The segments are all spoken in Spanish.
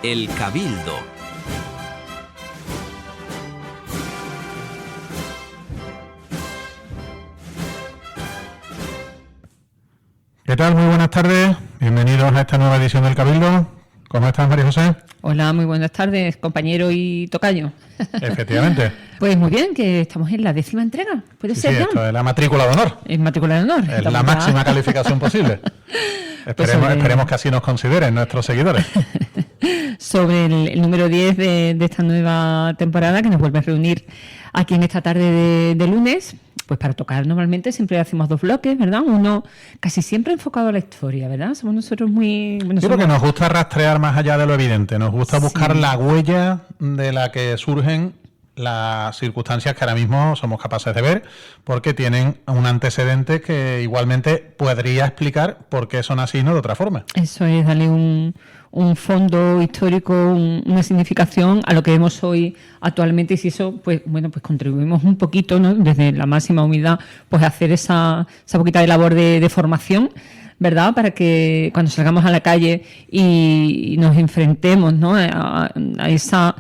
El Cabildo. ¿Qué tal? Muy buenas tardes. Bienvenidos a esta nueva edición del Cabildo. ¿Cómo estás, María José? Hola, muy buenas tardes, compañero y tocayo. Efectivamente. Pues muy bien, que estamos en la 10ª entrega. ¿Puede ser ya? Esto es la matrícula de honor. Es matrícula de honor. Es la máxima calificación posible. Esperemos que así nos consideren nuestros seguidores. Sobre el número 10 de esta nueva temporada, que nos vuelve a reunir aquí en esta tarde de lunes, pues para tocar normalmente siempre hacemos 2 bloques, ¿verdad? Uno casi siempre enfocado a la historia, ¿verdad? Somos nosotros muy... Bueno, Creo que nos gusta rastrear más allá de lo evidente. Nos gusta buscar la huella de la que surgen las circunstancias que ahora mismo somos capaces de ver, porque tienen un antecedente que igualmente podría explicar por qué son así, no de otra forma. Eso es, darle un fondo histórico, una significación a lo que vemos hoy actualmente, y si eso, pues bueno, pues contribuimos un poquito, ¿no? Desde la máxima humildad, pues a hacer esa poquita de labor de formación, ¿verdad? Para que cuando salgamos a la calle y nos enfrentemos, ¿no? a esa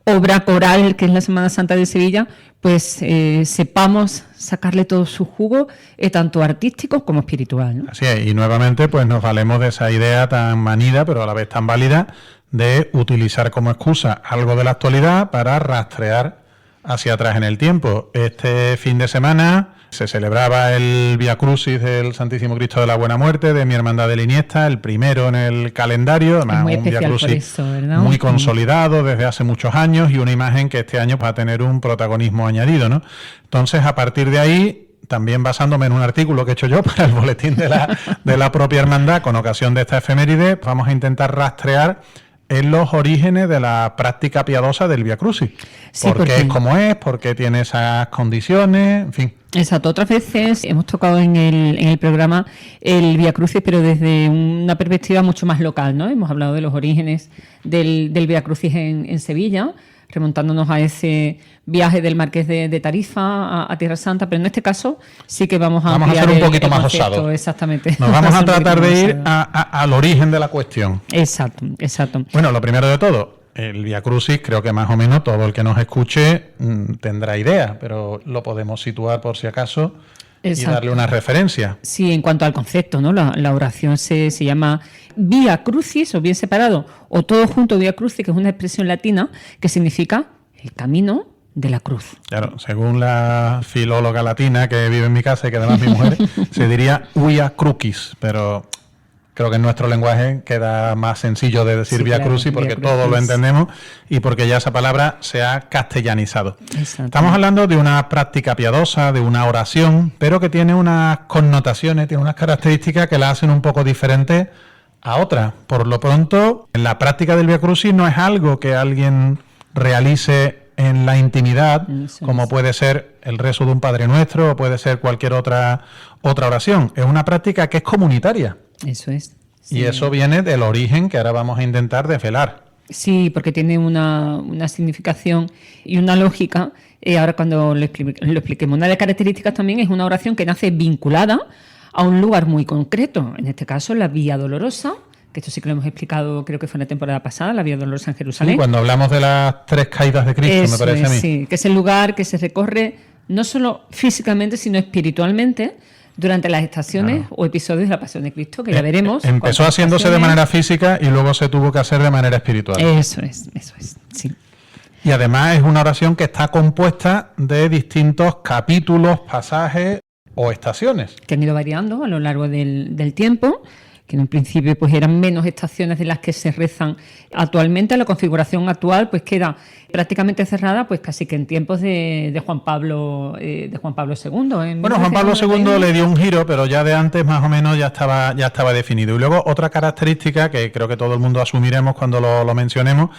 obra coral que es la Semana Santa de Sevilla, pues sepamos sacarle todo su jugo, tanto artístico como espiritual, ¿no? Así es, y nuevamente pues nos valemos de esa idea tan manida, pero a la vez tan válida, de utilizar como excusa algo de la actualidad para rastrear hacia atrás en el tiempo. Este fin de semana se celebraba el Vía Crucis del Santísimo Cristo de la Buena Muerte de mi Hermandad de la Iniesta, el primero en el calendario, además muy un Vía especial Crucis por eso, ¿verdad? muy consolidado desde hace muchos años y una imagen que este año va a tener un protagonismo añadido, ¿no? Entonces, a partir de ahí, también basándome en un artículo que he hecho yo para el boletín de la propia hermandad con ocasión de esta efeméride, vamos a intentar rastrear en los orígenes de la práctica piadosa del Vía Crucis. Sí, ¿Por qué es como es? ¿Por qué tiene esas condiciones? En fin. Exacto. Otras veces hemos tocado en el programa el Vía Crucis, pero desde una perspectiva mucho más local, ¿no? Hemos hablado de los orígenes del Vía Crucis en Sevilla, remontándonos a ese viaje del Marqués de Tarifa a Tierra Santa, pero en este caso sí que vamos a hacer un poquito más osado. Exactamente. Nos vamos a tratar de ir al origen de la cuestión. Exacto. Bueno, lo primero de todo, el Vía Crucis, creo que más o menos todo el que nos escuche tendrá idea, pero lo podemos situar por si acaso. Exacto. Y darle una referencia. Sí, en cuanto al concepto, ¿no? La oración se llama Vía Crucis, o bien separado, o todo junto Vía Crucis, que es una expresión latina que significa el camino de la cruz. Claro, según la filóloga latina que vive en mi casa y que además mi mujer, se diría Vía Crucis, pero creo que en nuestro lenguaje queda más sencillo de decir Vía Crucis porque todos lo entendemos y porque ya esa palabra se ha castellanizado. Estamos hablando de una práctica piadosa, de una oración, pero que tiene unas connotaciones, tiene unas características que la hacen un poco diferente a otras. Por lo pronto, en la práctica del Vía Crucis no es algo que alguien realice en la intimidad, como puede ser el rezo de un Padre Nuestro o puede ser cualquier otra oración. Es una práctica que es comunitaria. Eso es. Sí. Y eso viene del origen que ahora vamos a intentar desvelar. Sí, porque tiene una significación y una lógica. Ahora cuando lo expliquemos. Una de las características también es una oración que nace vinculada a un lugar muy concreto. En este caso, la Vía Dolorosa, que esto sí que lo hemos explicado, creo que fue en la temporada pasada, la Vía Dolorosa en Jerusalén. Sí, cuando hablamos de las 3 caídas de Cristo, eso me parece a mí. Sí, que es el lugar que se recorre no solo físicamente, sino espiritualmente durante las estaciones o episodios de la Pasión de Cristo, que ya veremos. Empezó haciéndose de manera física y luego se tuvo que hacer de manera espiritual. Eso es, sí. Y además es una oración que está compuesta de distintos capítulos, pasajes o estaciones. Que han ido variando a lo largo del tiempo, que en un principio pues eran menos estaciones de las que se rezan actualmente. La configuración actual pues queda prácticamente cerrada pues casi que en tiempos de Juan Pablo II. Bueno, Juan Pablo II le dio un giro, pero ya de antes más o menos ya estaba definido. Y luego otra característica que creo que todo el mundo asumiremos cuando lo mencionemos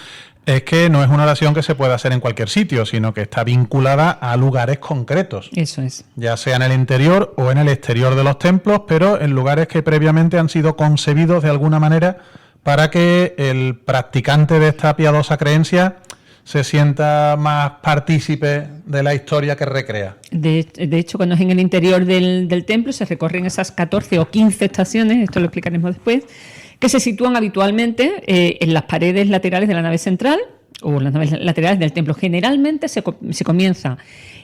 es que no es una oración que se pueda hacer en cualquier sitio, sino que está vinculada a lugares concretos. Eso es. Ya sea en el interior o en el exterior de los templos, pero en lugares que previamente han sido concebidos de alguna manera para que el practicante de esta piadosa creencia se sienta más partícipe de la historia que recrea. De hecho, cuando es en el interior del templo se recorren esas 14 o 15 estaciones, esto lo explicaremos después, que se sitúan habitualmente en las paredes laterales de la nave central o las naves laterales del templo. Generalmente se comienza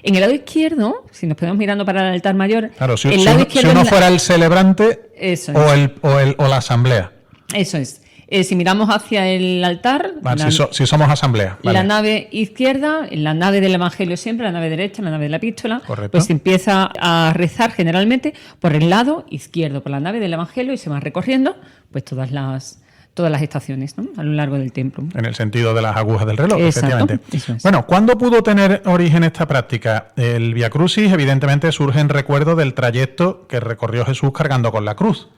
en el lado izquierdo, si nos ponemos mirando para el altar mayor. Claro, si izquierdo uno fuera el celebrante eso o la asamblea. Eso es. Si miramos hacia el altar, vale, si somos asamblea, vale. La nave izquierda, la nave del Evangelio siempre, la nave derecha, la nave de la epístola, correcto, pues se empieza a rezar generalmente por el lado izquierdo, por la nave del Evangelio, y se van recorriendo pues todas las estaciones, ¿no?, a lo largo del templo. En el sentido de las agujas del reloj, exacto, efectivamente. Eso es. Bueno, ¿cuándo pudo tener origen esta práctica? El Vía Crucis evidentemente surge en recuerdo del trayecto que recorrió Jesús cargando con la cruz.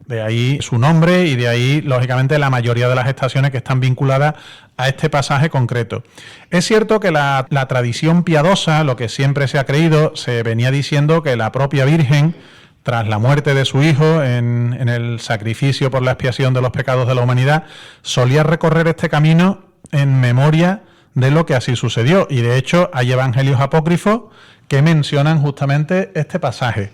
De ahí su nombre y de ahí, lógicamente, la mayoría de las estaciones que están vinculadas a este pasaje concreto. Es cierto que la tradición piadosa, lo que siempre se ha creído, se venía diciendo que la propia Virgen, tras la muerte de su hijo en el sacrificio por la expiación de los pecados de la humanidad, solía recorrer este camino en memoria de lo que así sucedió. Y de hecho hay evangelios apócrifos que mencionan justamente este pasaje.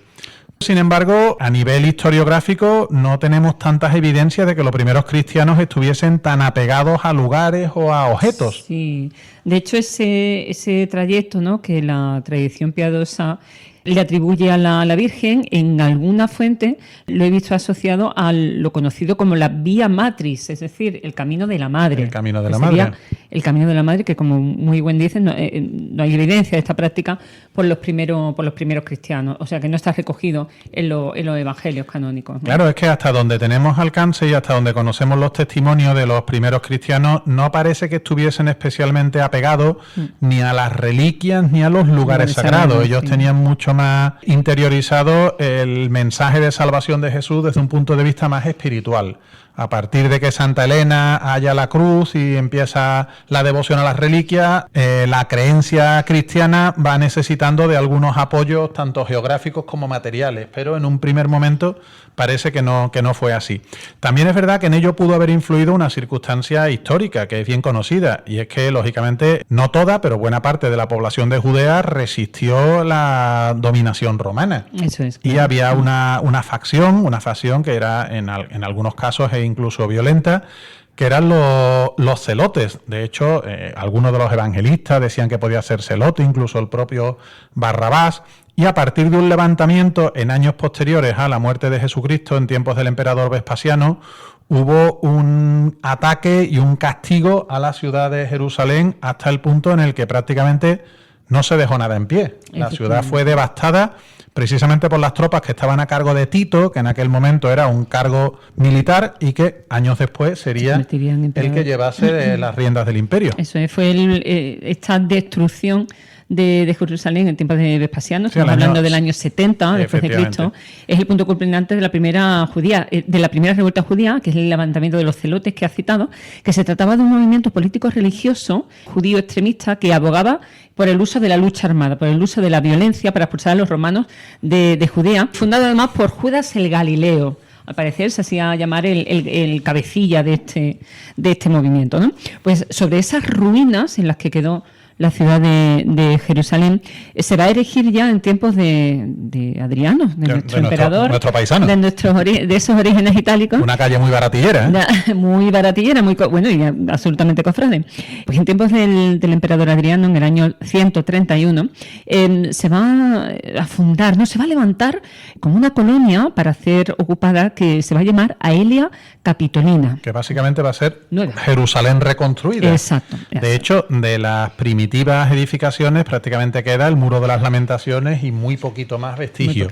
Sin embargo, a nivel historiográfico no tenemos tantas evidencias de que los primeros cristianos estuviesen tan apegados a lugares o a objetos. Sí, de hecho ese trayecto, ¿no?, que la tradición piadosa le atribuye a la Virgen, en alguna fuente lo he visto asociado a lo conocido como la Vía Matris, es decir, el camino de la Madre. El camino de la Madre. El camino de la Madre, que como muy bien dicen, no hay evidencia de esta práctica por los primeros cristianos, o sea que no está recogido en los evangelios canónicos, ¿no? Claro, es que hasta donde tenemos alcance y hasta donde conocemos los testimonios de los primeros cristianos, no parece que estuviesen especialmente apegados ni a las reliquias ni a los lugares sagrados. Ellos tenían mucho más interiorizado el mensaje de salvación de Jesús desde un punto de vista más espiritual. A partir de que Santa Elena halla la cruz y empieza la devoción a las reliquias, la creencia cristiana va necesitando de algunos apoyos tanto geográficos como materiales, pero en un primer momento parece que no fue así. También es verdad que en ello pudo haber influido una circunstancia histórica que es bien conocida, y es que, lógicamente, no toda, pero buena parte de la población de Judea resistió la dominación romana. Eso es, claro. Y había una facción que era en algunos casos incluso violenta, que eran los celotes. De hecho, algunos de los evangelistas decían que podía ser celote, incluso el propio Barrabás. Y a partir de un levantamiento en años posteriores a la muerte de Jesucristo, en tiempos del emperador Vespasiano, hubo un ataque y un castigo a la ciudad de Jerusalén hasta el punto en el que prácticamente no se dejó nada en pie. La ciudad fue devastada precisamente por las tropas que estaban a cargo de Tito, que en aquel momento era un cargo militar y que años después sería el que llevase las riendas del imperio. Eso fue esta destrucción de Jerusalén en tiempos de Vespasiano, estamos hablando del año 70 después de Cristo, es el punto culminante de la primera revuelta judía, que es el levantamiento de los celotes que ha citado, que se trataba de un movimiento político religioso judío extremista que abogaba por el uso de la lucha armada, por el uso de la violencia para expulsar a los romanos de Judea, fundado además por Judas el Galileo. Al parecer se hacía llamar el cabecilla de este movimiento, ¿no? Pues sobre esas ruinas en las que quedó la ciudad de Jerusalén, se va a erigir ya en tiempos de Adriano, de nuestro emperador, nuestro paisano, de esos orígenes itálicos. Una calle muy baratillera, muy baratillera, bueno, y absolutamente cofrade. Pues en tiempos del emperador Adriano, en el año 131, se va a fundar, se va a levantar como una colonia para ser ocupada que se va a llamar Aelia Capitolina. Que básicamente va a ser nueva Jerusalén reconstruida. Exacto. De hecho, de las primitivas edificaciones prácticamente queda el Muro de las Lamentaciones y muy poquito más vestigio.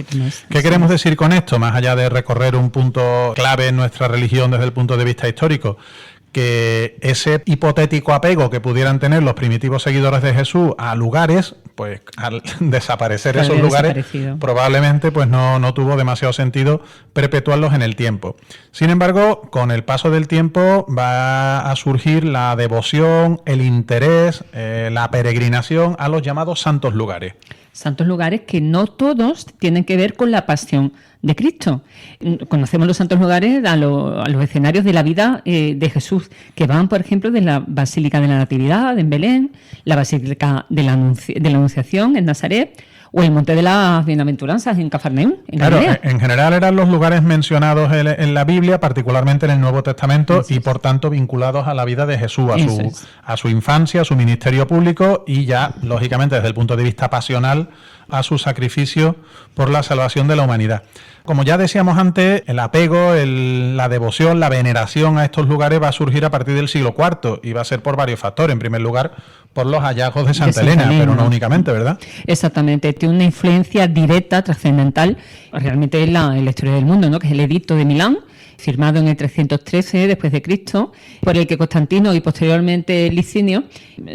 ¿Qué queremos decir con esto? Más allá de recorrer un punto clave en nuestra religión desde el punto de vista histórico, que ese hipotético apego que pudieran tener los primitivos seguidores de Jesús a lugares, pues al desaparecer esos lugares, probablemente pues no tuvo demasiado sentido perpetuarlos en el tiempo. Sin embargo, con el paso del tiempo va a surgir la devoción, el interés, la peregrinación a los llamados santos lugares. Santos lugares que no todos tienen que ver con la pasión de Cristo. Conocemos los santos lugares a los escenarios de la vida de Jesús, que van, por ejemplo, de la Basílica de la Natividad en Belén, la Basílica de la Anunciación en Nazaret, o el Monte de las Bienaventuranzas en Cafarnaúm, en Galilea. Claro, en general eran los lugares mencionados en la Biblia, particularmente en el Nuevo Testamento, y por tanto vinculados a la vida de Jesús, a su infancia, a su ministerio público y ya, lógicamente, desde el punto de vista pasional, a su sacrificio por la salvación de la humanidad. Como ya decíamos antes, el apego, la devoción, la veneración a estos lugares va a surgir a partir del siglo IV y va a ser por varios factores. En primer lugar, por los hallazgos de Santa Elena, pero no únicamente, ¿verdad? Exactamente. Tiene una influencia directa, trascendental, realmente en la historia del mundo, ¿no? Que es el Edicto de Milán, firmado en el 313 después de Cristo, por el que Constantino y posteriormente Licinio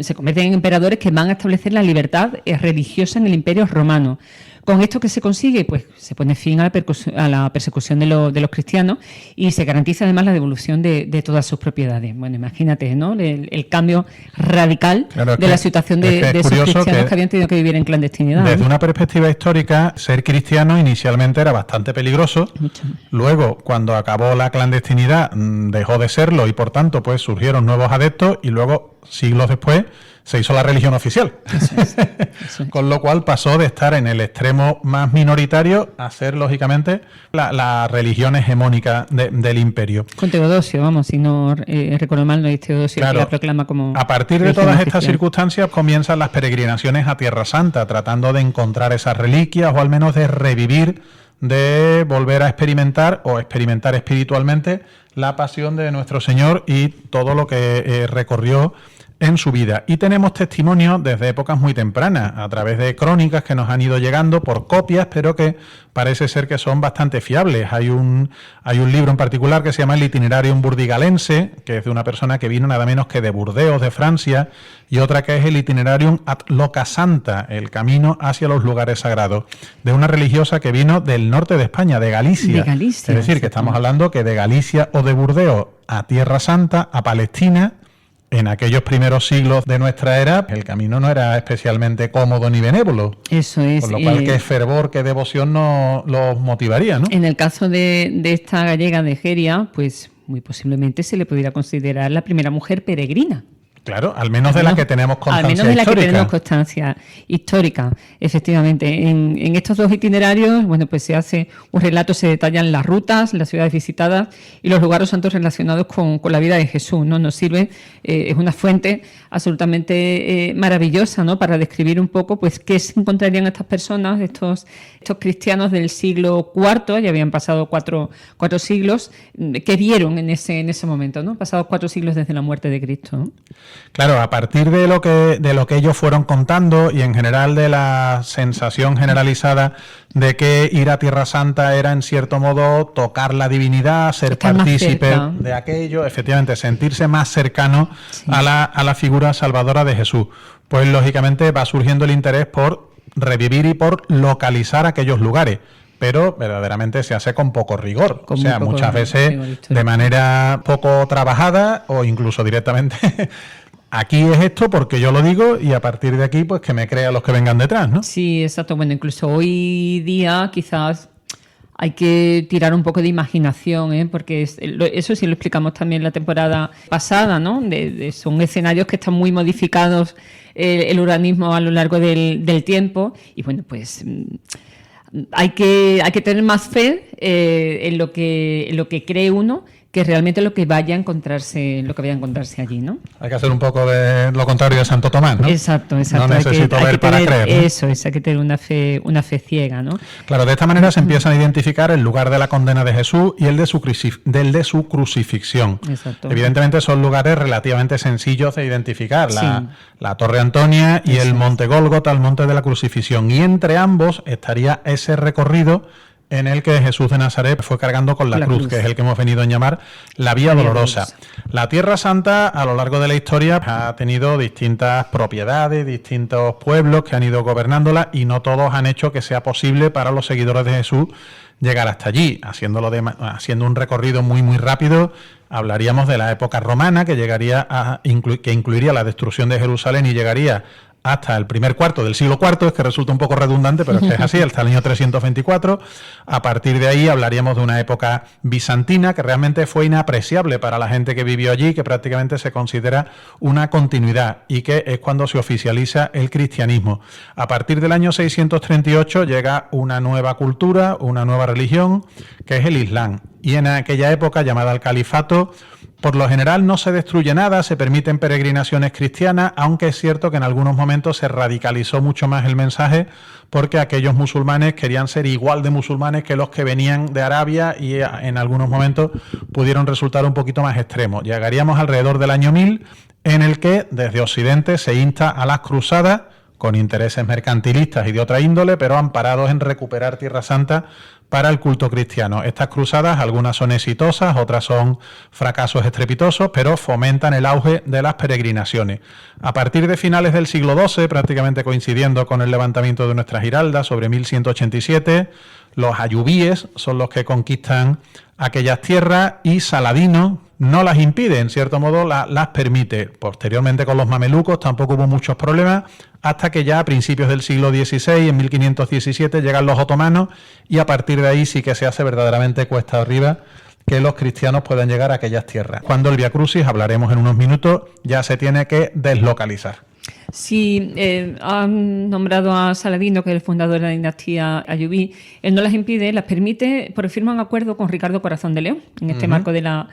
se convierten en emperadores que van a establecer la libertad religiosa en el Imperio Romano. ¿Con esto qué se consigue? Pues se pone fin a la persecución de los cristianos y se garantiza además la devolución de todas sus propiedades. Bueno, imagínate, ¿no? El cambio radical de la situación de esos cristianos que habían tenido que vivir en clandestinidad. Desde una perspectiva histórica, ser cristiano inicialmente era bastante peligroso. Mucho. Luego, cuando acabó la clandestinidad, dejó de serlo y por tanto pues surgieron nuevos adeptos y luego, siglos después, se hizo la religión oficial. Eso es. Con lo cual pasó de estar en el extremo más minoritario a ser, lógicamente, la religión hegemónica del imperio. Con Teodosio, vamos, si no recuerdo mal, no es Teodosio que la proclama como... A partir de todas estas circunstancias comienzan las peregrinaciones a Tierra Santa, tratando de encontrar esas reliquias o al menos de revivir, de volver a experimentar o experimentar espiritualmente la pasión de nuestro Señor y todo lo que recorrió en su vida. Y tenemos testimonios desde épocas muy tempranas, a través de crónicas que nos han ido llegando por copias, pero que parece ser que son bastante fiables. Hay un libro en particular que se llama El Itinerarium Burdigalense, que es de una persona que vino nada menos que de Burdeos, de Francia, y otra que es el Itinerarium ad Loca Santa, el camino hacia los lugares sagrados, de una religiosa que vino del norte de España, de Galicia. Es decir, que estamos hablando que de Galicia o de Burdeos a Tierra Santa, a Palestina, en aquellos primeros siglos de nuestra era, el camino no era especialmente cómodo ni benévolo. Eso es. Por lo cual, qué fervor, qué devoción nos motivaría, ¿no? En el caso de esta gallega de Egeria, pues muy posiblemente se le pudiera considerar la primera mujer peregrina. Claro, al menos de la que tenemos constancia histórica. Al menos de la que tenemos constancia histórica, efectivamente. En estos dos itinerarios, bueno, pues se hace un relato, se detallan las rutas, las ciudades visitadas y los lugares santos relacionados con la vida de Jesús, ¿no? Nos sirve, es una fuente absolutamente maravillosa, ¿no? Para describir un poco, pues, qué se encontrarían estas personas, estos cristianos del siglo IV, ya habían pasado cuatro siglos, que vieron en ese momento, ¿no? Pasados 4 siglos desde la muerte de Cristo, ¿no? Claro, a partir de lo que ellos fueron contando y en general de la sensación generalizada de que ir a Tierra Santa era en cierto modo tocar la divinidad, ser partícipe de aquello, efectivamente sentirse más cercano a la figura salvadora de Jesús. Pues lógicamente va surgiendo el interés por revivir y por localizar aquellos lugares. Pero verdaderamente se hace con poco rigor, muchas veces de manera poco trabajada o incluso directamente aquí es esto porque yo lo digo y a partir de aquí pues que me crean los que vengan detrás, ¿no? Sí, exacto. Bueno, incluso hoy día quizás hay que tirar un poco de imaginación, porque eso sí lo explicamos también la temporada pasada, ¿no? Son escenarios que están muy modificados el urbanismo a lo largo del tiempo y bueno, pues... Hay que tener más fe en lo que cree uno que realmente lo que vaya a encontrarse allí, ¿no? Hay que hacer un poco de lo contrario de Santo Tomás, ¿no? Exacto. No necesito ver para creer, ¿no? Eso es, hay que tener una fe ciega, ¿no? Claro, de esta manera se empiezan a identificar el lugar de la condena de Jesús y el de su crucifixión. Exacto. Evidentemente son lugares relativamente sencillos de identificar, la Torre Antonia y el Monte Gólgota, el Monte de la Crucifixión. Y entre ambos estaría ese recorrido en el que Jesús de Nazaret fue cargando con la cruz, que es el que hemos venido a llamar la Vía Dolorosa. La Tierra Santa, a lo largo de la historia, ha tenido distintas propiedades, distintos pueblos que han ido gobernándola y no todos han hecho que sea posible para los seguidores de Jesús llegar hasta allí. Haciendo un recorrido muy, muy rápido, hablaríamos de la época romana, que llegaría que incluiría la destrucción de Jerusalén y llegaría hasta el primer cuarto del siglo IV, es que resulta un poco redundante, pero es que es así, hasta el año 324. A partir de ahí hablaríamos de una época bizantina que realmente fue inapreciable para la gente que vivió allí, que prácticamente se considera una continuidad y que es cuando se oficializa el cristianismo. A partir del año 638 llega una nueva cultura, una nueva religión, que es el Islam. Y en aquella época, llamada el califato, por lo general no se destruye nada, se permiten peregrinaciones cristianas, aunque es cierto que en algunos momentos se radicalizó mucho más el mensaje porque aquellos musulmanes querían ser igual de musulmanes que los que venían de Arabia y en algunos momentos pudieron resultar un poquito más extremos. Llegaríamos alrededor del año 1000 en el que desde Occidente se insta a las cruzadas con intereses mercantilistas y de otra índole, pero amparados en recuperar Tierra Santa para el culto cristiano. Estas cruzadas, algunas son exitosas, otras son fracasos estrepitosos, pero fomentan el auge de las peregrinaciones. A partir de finales del siglo XII, prácticamente coincidiendo con el levantamiento de nuestra Giralda, sobre 1187, los ayubíes son los que conquistan aquellas tierras y Saladino no las impide, en cierto modo las permite. Posteriormente con los mamelucos tampoco hubo muchos problemas, hasta que ya a principios del siglo XVI, en 1517, llegan los otomanos y a partir de ahí sí que se hace verdaderamente cuesta arriba que los cristianos puedan llegar a aquellas tierras. Cuando el Vía Crucis, hablaremos en unos minutos, ya se tiene que deslocalizar. Sí, han nombrado a Saladino, que es el fundador de la dinastía ayubí. Él no las impide, las permite, porque firma un acuerdo con Ricardo Corazón de León, en este marco de la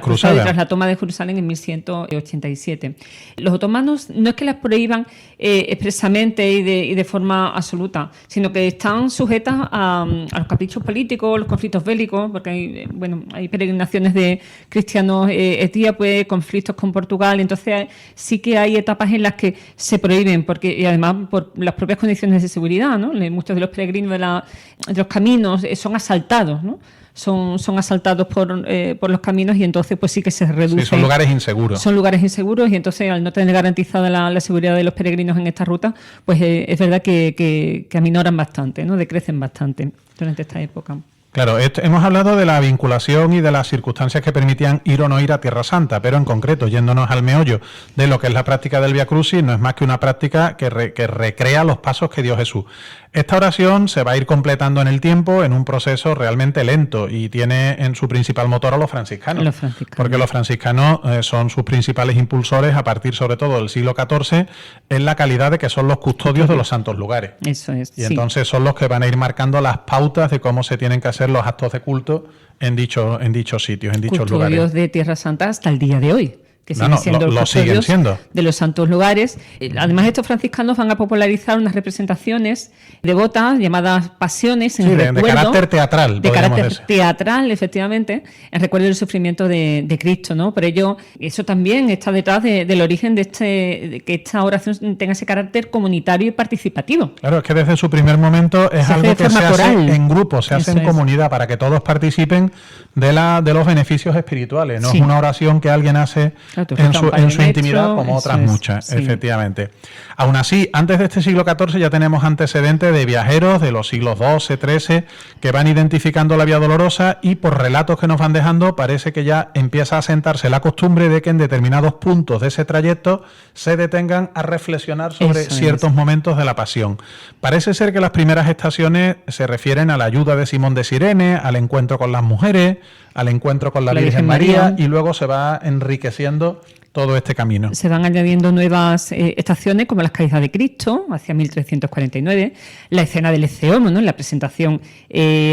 cruzada tras la toma de Jerusalén en 1187. Los otomanos no es que las prohíban expresamente y de forma absoluta, sino que están sujetas a los caprichos políticos, los conflictos bélicos, porque hay peregrinaciones de cristianos etíopes, conflictos con Portugal, entonces sí que hay etapas en las que se prohíben, y además por las propias condiciones de seguridad, ¿no? Muchos de los peregrinos de los caminos son asaltados, ¿no? Son asaltados por los caminos y entonces pues sí que se reduce. Sí, son lugares inseguros. Son lugares inseguros y entonces al no tener garantizada la seguridad de los peregrinos en esta ruta, pues es verdad que aminoran bastante, ¿no? Decrecen bastante durante esta época. Claro, hemos hablado de la vinculación y de las circunstancias que permitían ir o no ir a Tierra Santa, pero en concreto, yéndonos al meollo de lo que es la práctica del Vía Crucis, no es más que una práctica que recrea los pasos que dio Jesús. Esta oración se va a ir completando en el tiempo en un proceso realmente lento y tiene en su principal motor a los franciscanos. Porque los franciscanos son sus principales impulsores a partir sobre todo del siglo XIV en la calidad de que son los custodios de los santos lugares. Eso es. Y entonces son los que van a ir marcando las pautas de cómo se tienen que hacer los actos de culto en dichos sitios, en dichos lugares. Custodios de Tierra Santa hasta el día de hoy, que siguen siendo los custodios de los santos lugares. Además, estos franciscanos van a popularizar unas representaciones devotas llamadas pasiones en recuerdo, de carácter teatral. De carácter teatral, efectivamente, en recuerdo del sufrimiento de Cristo, ¿no? Por ello, eso también está detrás del origen de que esta oración tenga ese carácter comunitario y participativo. Claro, es que desde su primer momento es algo que se hace en grupo, se hace en comunidad, para que todos participen de los beneficios espirituales. No es una oración que alguien hace en su intimidad, como otras muchas, efectivamente. Aún así, antes de este siglo XIV ya tenemos antecedentes de viajeros de los siglos XII, XIII, que van identificando la Vía Dolorosa y por relatos que nos van dejando parece que ya empieza a asentarse la costumbre de que en determinados puntos de ese trayecto se detengan a reflexionar sobre ciertos momentos de la Pasión. Parece ser que las primeras estaciones se refieren a la ayuda de Simón de Cirene, al encuentro con las mujeres, al encuentro con la Virgen María, y luego se va enriqueciendo todo este camino. Se van añadiendo nuevas estaciones como las caídas de Cristo, hacia 1349, la escena del Ecceomo, ¿no? La presentación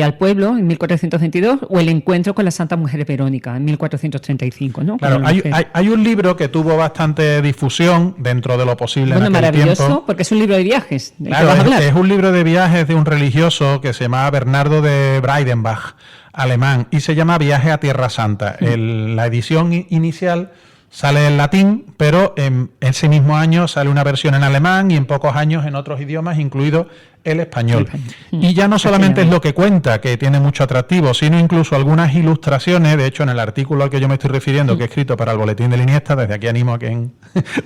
al pueblo en 1422, o el encuentro con la Santa Mujer Verónica en 1435, ¿no? Claro, hay un libro que tuvo bastante difusión dentro de lo posible en aquel maravilloso, tiempo. Porque es un libro de viajes. Claro, es un libro de viajes de un religioso que se llamaba Bernardo de Breidenbach, alemán, y se llama Viaje a Tierra Santa. La edición inicial sale en latín, pero en ese mismo año sale una versión en alemán y en pocos años en otros idiomas, incluido el español. Y ya no solamente es lo que cuenta, que tiene mucho atractivo, sino incluso algunas ilustraciones. De hecho, en el artículo al que yo me estoy refiriendo, que he escrito para el Boletín del Iniesta, desde aquí animo a quien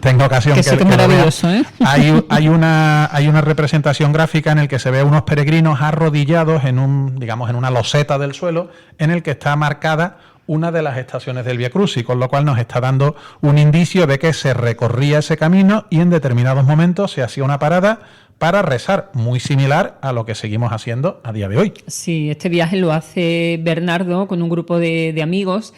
tenga ocasión que lo vea, hay una representación gráfica en el que se ve unos peregrinos arrodillados en una loseta del suelo, en el que está marcada una de las estaciones del Vía Crucis, con lo cual nos está dando un indicio de que se recorría ese camino y en determinados momentos se hacía una parada para rezar, muy similar a lo que seguimos haciendo a día de hoy. Sí, este viaje lo hace Bernardo con un grupo de amigos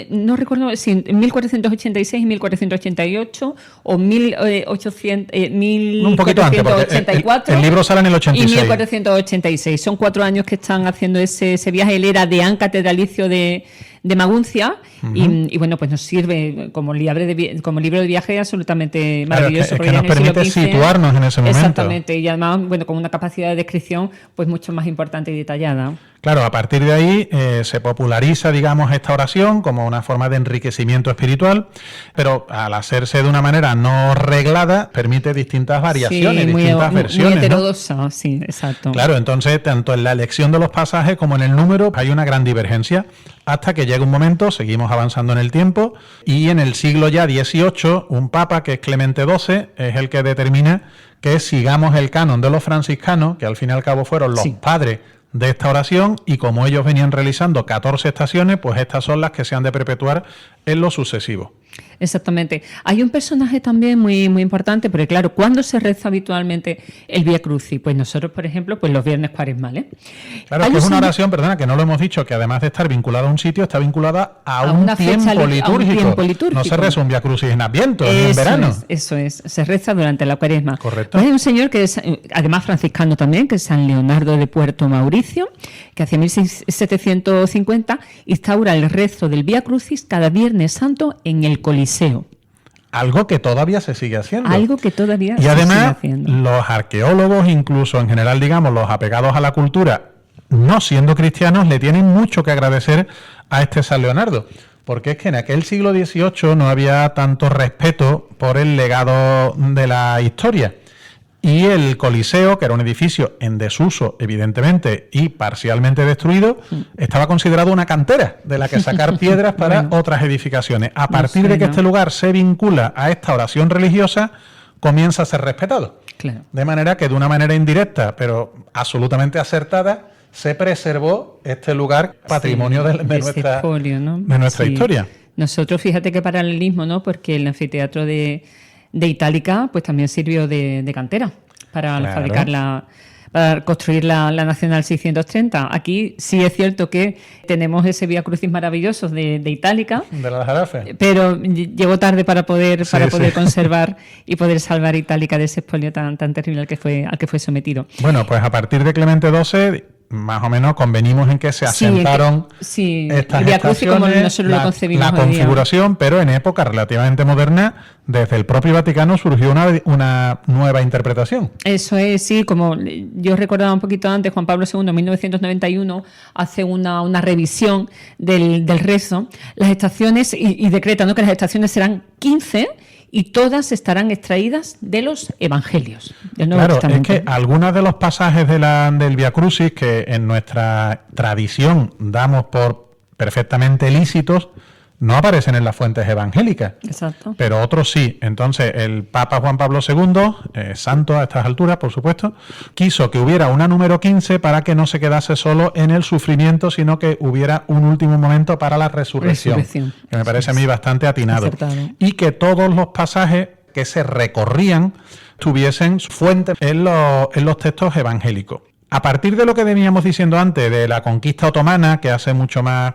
no recuerdo si en 1486 y 1488 o 1484. Un poquito antes, porque el libro sale en el 86. Y 1486. Son 4 años que están haciendo ese viaje. Él era deán catedralicio de Maguncia. Y bueno, pues nos sirve como libro de viaje absolutamente maravilloso. Claro, que nos permite situarnos en ese momento. Exactamente, y además, bueno, con una capacidad de descripción pues mucho más importante y detallada. Claro, a partir de ahí se populariza, digamos, esta oración como una forma de enriquecimiento espiritual, pero al hacerse de una manera no reglada, permite distintas variaciones, distintas versiones. Muy heterodoxa, ¿no? Sí, exacto. Claro, entonces, tanto en la elección de los pasajes como en el número hay una gran divergencia, hasta que llega un momento, seguimos avanzando en el tiempo, y en el siglo ya XVIII, un papa, que es Clemente XII, es el que determina que sigamos el canon de los franciscanos, que al fin y al cabo fueron los padres de esta oración, y como ellos venían realizando 14 estaciones, pues estas son las que se han de perpetuar en lo sucesivo. Exactamente. Hay un personaje también muy, muy importante, porque claro, ¿cuándo se reza habitualmente el Vía Crucis? Pues nosotros, por ejemplo, pues los viernes cuaresmales. Claro, que es una oración, perdona, que no lo hemos dicho, que además de estar vinculada a un sitio, está vinculada a un tiempo litúrgico. No se reza un Vía Crucis en Adviento, ni en verano. Eso es, se reza durante la Cuaresma. Correcto. Pues hay un señor que es, además franciscano también, que es San Leonardo de Puerto Mauricio, que hacia 1750 instaura el rezo del Vía Crucis cada Viernes Santo en el Coliseo. Algo que todavía se sigue haciendo. Algo que todavía y además, los arqueólogos, incluso en general, digamos, los apegados a la cultura, no siendo cristianos, le tienen mucho que agradecer a este San Leonardo. Porque es que en aquel siglo XVIII no había tanto respeto por el legado de la historia. Y el Coliseo, que era un edificio en desuso, evidentemente, y parcialmente destruido, estaba considerado una cantera de la que sacar piedras para otras edificaciones. A partir de que este lugar se vincula a esta oración religiosa, comienza a ser respetado. Claro. De manera que, de una manera indirecta, pero absolutamente acertada, se preservó este lugar patrimonio de nuestra, folio, ¿no? De nuestra historia. Nosotros, fíjate qué paralelismo, ¿no? Porque el anfiteatro de Itálica pues también sirvió de cantera para fabricar para construir la Nacional 630. Aquí sí es cierto que tenemos ese Vía Crucis maravilloso de Itálica, de la Jarafe, pero llegó tarde para poder conservar y poder salvar Itálica de ese expolio tan terrible al que fue sometido. Bueno, pues a partir de Clemente XII más o menos convenimos en que se asentaron estas estaciones, como nosotros lo concebimos la configuración, pero en época relativamente moderna, desde el propio Vaticano surgió una nueva interpretación. Eso es, sí, como yo recordaba un poquito antes, Juan Pablo II en 1991 hace una revisión del rezo, las estaciones, y decreta, ¿no?, que las estaciones serán 15 y todas estarán extraídas de los evangelios del Nuevo Testamento. Es que algunos de los pasajes del Vía Crucis que en nuestra tradición damos por perfectamente lícitos no aparecen en las fuentes evangélicas. Exacto. Pero otros sí. Entonces, el Papa Juan Pablo II, santo a estas alturas, por supuesto, quiso que hubiera una número 15 para que no se quedase solo en el sufrimiento, sino que hubiera un último momento para la resurrección. Que me parece a mí bastante atinado. Acertado. Y que todos los pasajes que se recorrían tuviesen fuente en los textos evangélicos. A partir de lo que veníamos diciendo antes, de la conquista otomana, que hace mucho más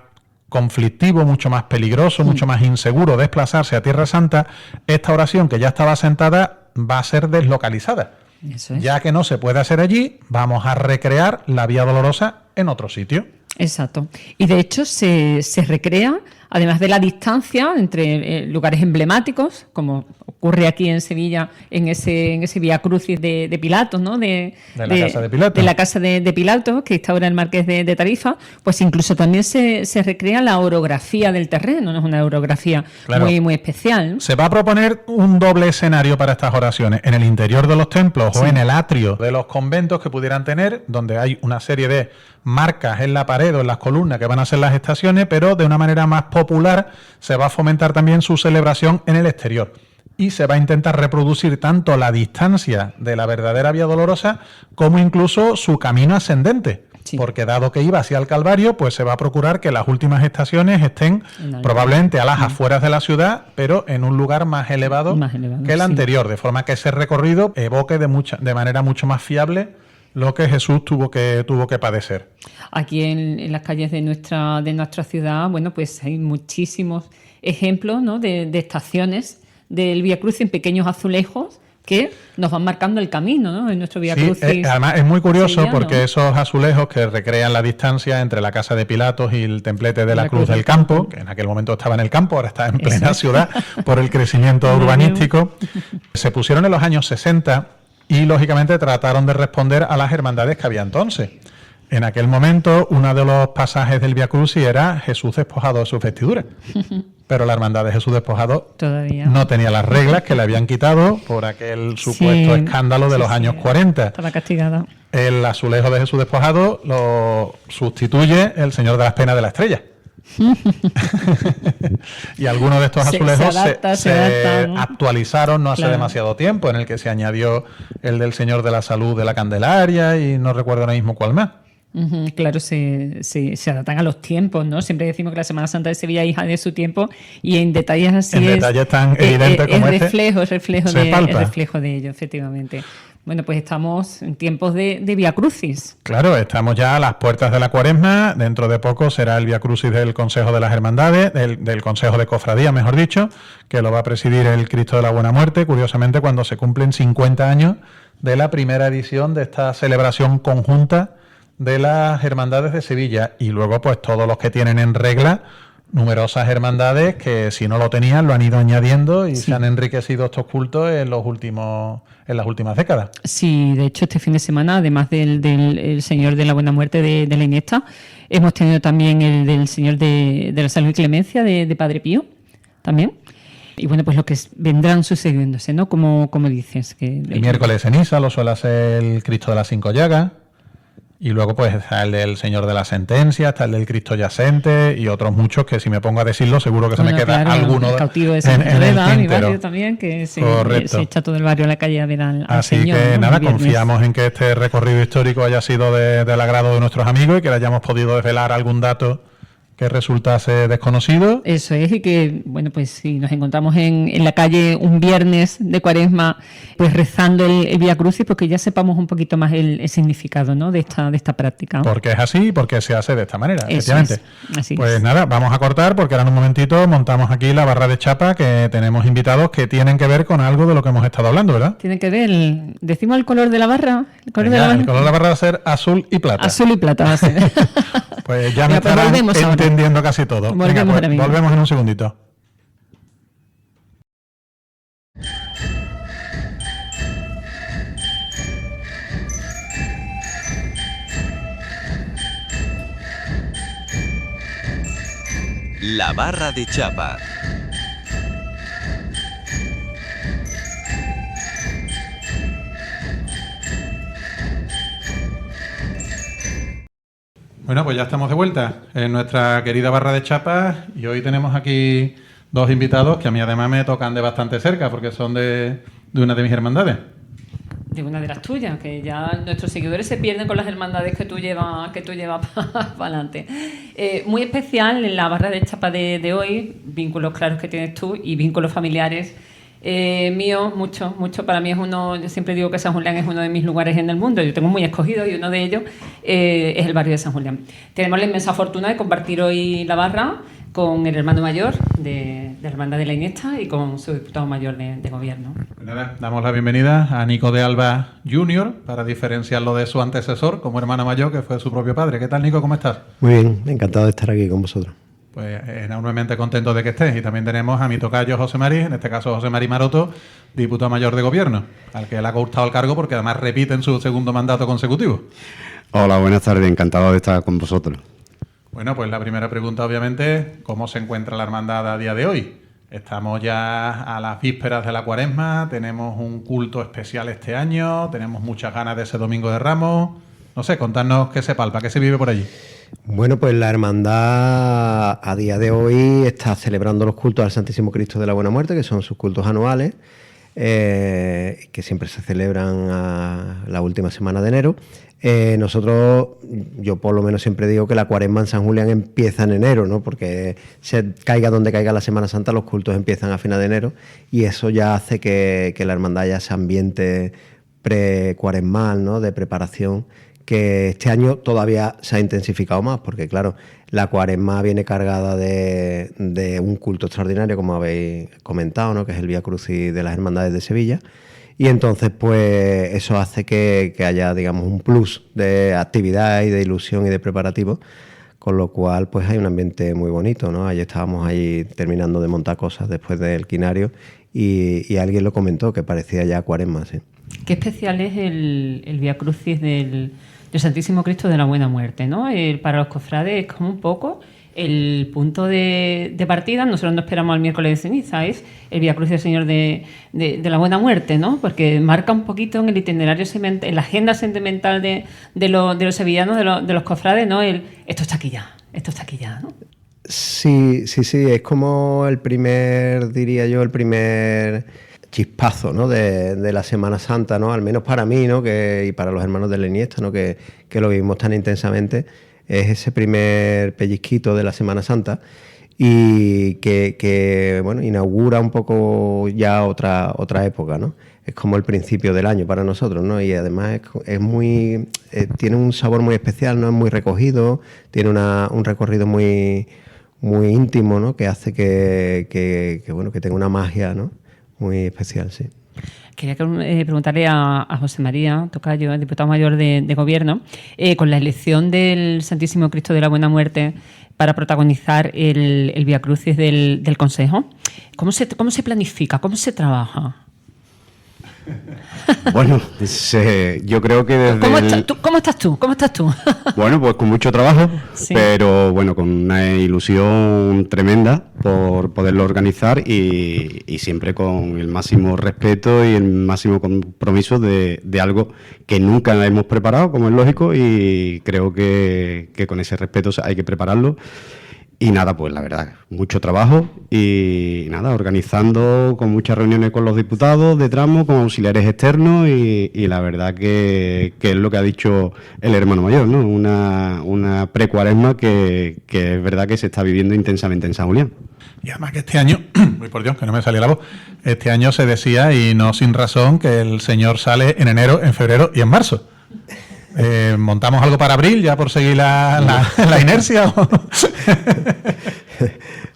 conflictivo, mucho más peligroso, mucho más inseguro desplazarse a Tierra Santa, esta oración que ya estaba asentada va a ser deslocalizada. Eso es. Ya que no se puede hacer allí, vamos a recrear la Vía Dolorosa en otro sitio. Exacto. Y de hecho se recrea, además de la distancia entre lugares emblemáticos, como ocurre aquí en Sevilla, en ese Vía Crucis de Pilatos, ¿no? De la casa de Pilatos. De la casa de Pilatos, que instaura el Marqués de Tarifa, pues incluso también se recrea la orografía del terreno, ¿no? Es una orografía muy, muy especial, ¿no? Se va a proponer un doble escenario para estas oraciones, en el interior de los templos o en el atrio de los conventos que pudieran tener, donde hay una serie de marcas en la pared o en las columnas que van a ser las estaciones, pero de una manera más popular se va a fomentar también su celebración en el exterior. Y se va a intentar reproducir tanto la distancia de la verdadera Vía Dolorosa como incluso su camino ascendente. Sí. porque dado que iba hacia el Calvario, pues se va a procurar que las últimas estaciones estén probablemente a las afueras de la ciudad, pero en un lugar más elevado que el anterior, de forma que ese recorrido evoque de manera mucho más fiable lo que Jesús tuvo que padecer. Aquí en las calles de nuestra ciudad, bueno, pues hay muchísimos ejemplos, ¿no?, de estaciones del Vía Crucis en pequeños azulejos que nos van marcando el camino, ¿no?, en nuestro Vía Crucis. Además es muy curioso sevillano, porque esos azulejos que recrean la distancia entre la casa de Pilatos y el templete de la Cruz del Campo, que en aquel momento estaba en el campo, ahora está en plena ciudad por el crecimiento urbanístico, se pusieron en los años 60 y lógicamente trataron de responder a las hermandades que había entonces. En aquel momento, uno de los pasajes del Vía Crucis era Jesús despojado de sus vestiduras. Pero la hermandad de Jesús despojado todavía no tenía las reglas, que le habían quitado por aquel supuesto escándalo de los años 40. Estaba castigada. El azulejo de Jesús despojado lo sustituye el Señor de las Penas de la Estrella. Y algunos de estos azulejos se actualizaron no hace demasiado tiempo, en el que se añadió el del Señor de la Salud de la Candelaria y no recuerdo ahora mismo cuál más. Claro, se adaptan a los tiempos, ¿no? Siempre decimos que la Semana Santa de Sevilla es hija de su tiempo y en detalles así en detalles tan evidentes como reflejo de ello, efectivamente. Bueno, pues estamos en tiempos de Vía Crucis. Claro, estamos ya a las puertas de la Cuaresma. Dentro de poco será el Vía Crucis del Consejo de las Hermandades, del Consejo de Cofradía, mejor dicho, que lo va a presidir el Cristo de la Buena Muerte, curiosamente cuando se cumplen 50 años de la primera edición de esta celebración conjunta de las hermandades de Sevilla. Y luego, pues todos los que tienen en regla numerosas hermandades que, si no lo tenían, lo han ido añadiendo y se han enriquecido estos cultos en las últimas décadas. Sí, de hecho, este fin de semana, además del Señor de la Buena Muerte de la Iniesta, hemos tenido también el del Señor de la Salud y Clemencia de Padre Pío, también. Y bueno, pues lo que vendrán sucediéndose, ¿no? Como dices. El miércoles de ceniza lo suele hacer el Cristo de las Cinco Llagas. Y luego pues está el del Señor de la Sentencia, está el del Cristo Yacente y otros muchos que, si me pongo a decirlo, seguro que se me queda alguno el cautivo de en mi barrio también, que se echa todo el barrio a la calle a ver al Así Señor, que ¿no? nada, confiamos en que este recorrido histórico haya sido del agrado de nuestros amigos y que le hayamos podido desvelar algún dato que resultase desconocido. Eso es, y que, bueno, pues si nos encontramos en la calle un viernes de Cuaresma, pues rezando el Vía Crucis, porque ya sepamos un poquito más el significado, ¿no?, de esta práctica. Porque es así, porque se hace de esta manera, eso efectivamente. Así pues es. Nada, vamos a cortar porque ahora en un momentito montamos aquí la barra de chapa, que tenemos invitados que tienen que ver con algo de lo que hemos estado hablando, ¿verdad? Tienen que ver, decimos el color de la barra. El color de la barra va a ser azul y plata. Azul y plata va a ser. Pues ya me estarán entendiendo casi todo. Venga, pues volvemos en un segundito. La barra de chapa. Bueno, pues ya estamos de vuelta en nuestra querida barra de chapas y hoy tenemos aquí dos invitados que a mí además me tocan de bastante cerca porque son de una de mis hermandades. De una de las tuyas, que ya nuestros seguidores se pierden con las hermandades que tú llevas para adelante. Muy especial en la barra de chapa de hoy, vínculos claros que tienes tú y vínculos familiares. Mío, mucho. Para mí es yo siempre digo que San Julián es uno de mis lugares en el mundo. Yo tengo muy escogido y uno de ellos es el barrio de San Julián. Tenemos la inmensa fortuna de compartir hoy la barra con el hermano mayor de la Hermandad de la Iniesta y con su diputado mayor de gobierno. Nada, damos la bienvenida a Nico de Alba Jr., para diferenciarlo de su antecesor como hermano mayor, que fue su propio padre. ¿Qué tal, Nico? ¿Cómo estás? Muy bien, encantado de estar aquí con vosotros. Pues enormemente contento de que estés. Y también tenemos a mi tocayo José Mari, en este caso José Mari Maroto, diputado mayor de gobierno, al que le ha gustado el cargo porque además repite en su segundo mandato consecutivo. Hola, buenas tardes, encantado de estar con vosotros. Bueno, pues la primera pregunta obviamente, ¿cómo se encuentra la hermandad a día de hoy? Estamos ya a las vísperas de la Cuaresma, tenemos un culto especial este año, tenemos muchas ganas de ese Domingo de Ramos. No sé, contadnos qué se palpa, qué se vive por allí. Bueno, pues la hermandad a día de hoy está celebrando los cultos al Santísimo Cristo de la Buena Muerte, que son sus cultos anuales, que siempre se celebran a la última semana de enero. Nosotros, yo por lo menos siempre digo que la Cuaresma en San Julián empieza en enero, ¿no? Porque caiga donde caiga la Semana Santa, los cultos empiezan a final de enero y eso ya hace que la hermandad ya se ambiente pre-cuaresmal, ¿no? De preparación, que este año todavía se ha intensificado más, porque claro, la Cuaresma viene cargada de un culto extraordinario, como habéis comentado, ¿no? Que es el Vía Crucis de las Hermandades de Sevilla. Y entonces, pues, eso hace que haya, digamos, un plus de actividad y de ilusión y de preparativo, con lo cual, pues, hay un ambiente muy bonito, ¿no? Ayer estábamos ahí terminando de montar cosas después del quinario y alguien lo comentó, que parecía ya Cuaresma, sí. Qué especial es el Vía Crucis del Santísimo Cristo de la Buena Muerte, ¿no? Para los cofrades es como un poco el punto de partida. Nosotros no esperamos al miércoles de ceniza, es el Vía Crucis del Señor de la Buena Muerte, ¿no? Porque marca un poquito en el itinerario, en la agenda sentimental de los sevillanos, de los cofrades, ¿no? Esto está aquí ya, ¿no? Sí, es como el primer chispazo, ¿no? de la Semana Santa, ¿no? Al menos para mí, ¿no? Y para los hermanos de la Iniesta, ¿no? Que lo vivimos tan intensamente, es ese primer pellizquito de la Semana Santa y que bueno, inaugura un poco ya otra época, ¿no? Es como el principio del año para nosotros, ¿no? Y además es muy tiene un sabor muy especial, ¿no? Es muy recogido, tiene un recorrido muy íntimo, ¿no? Que hace que tenga una magia, ¿no? Muy especial, sí. Quería preguntarle a José María Tocayo, el diputado mayor de Gobierno, con la elección del Santísimo Cristo de la Buena Muerte para protagonizar el Vía Crucis del Consejo, ¿cómo se planifica? ¿Cómo se trabaja? Bueno, yo creo que desde... ¿Cómo estás tú? Bueno, pues con mucho trabajo, sí. Pero bueno, con una ilusión tremenda por poderlo organizar y siempre con el máximo respeto y el máximo compromiso de algo que nunca hemos preparado, como es lógico, y creo que con ese respeto hay que prepararlo. Y nada, pues la verdad, mucho trabajo y nada, organizando con muchas reuniones con los diputados de tramo, con auxiliares externos y la verdad que es lo que ha dicho el hermano mayor, ¿no? Una pre-cuaresma que es verdad que se está viviendo intensamente en San Julián. Y además que este año, uy por Dios, que no me salía la voz, este año se decía, y no sin razón, que el Señor sale en enero, en febrero y en marzo. ¿Montamos algo para abril ya por seguir la inercia?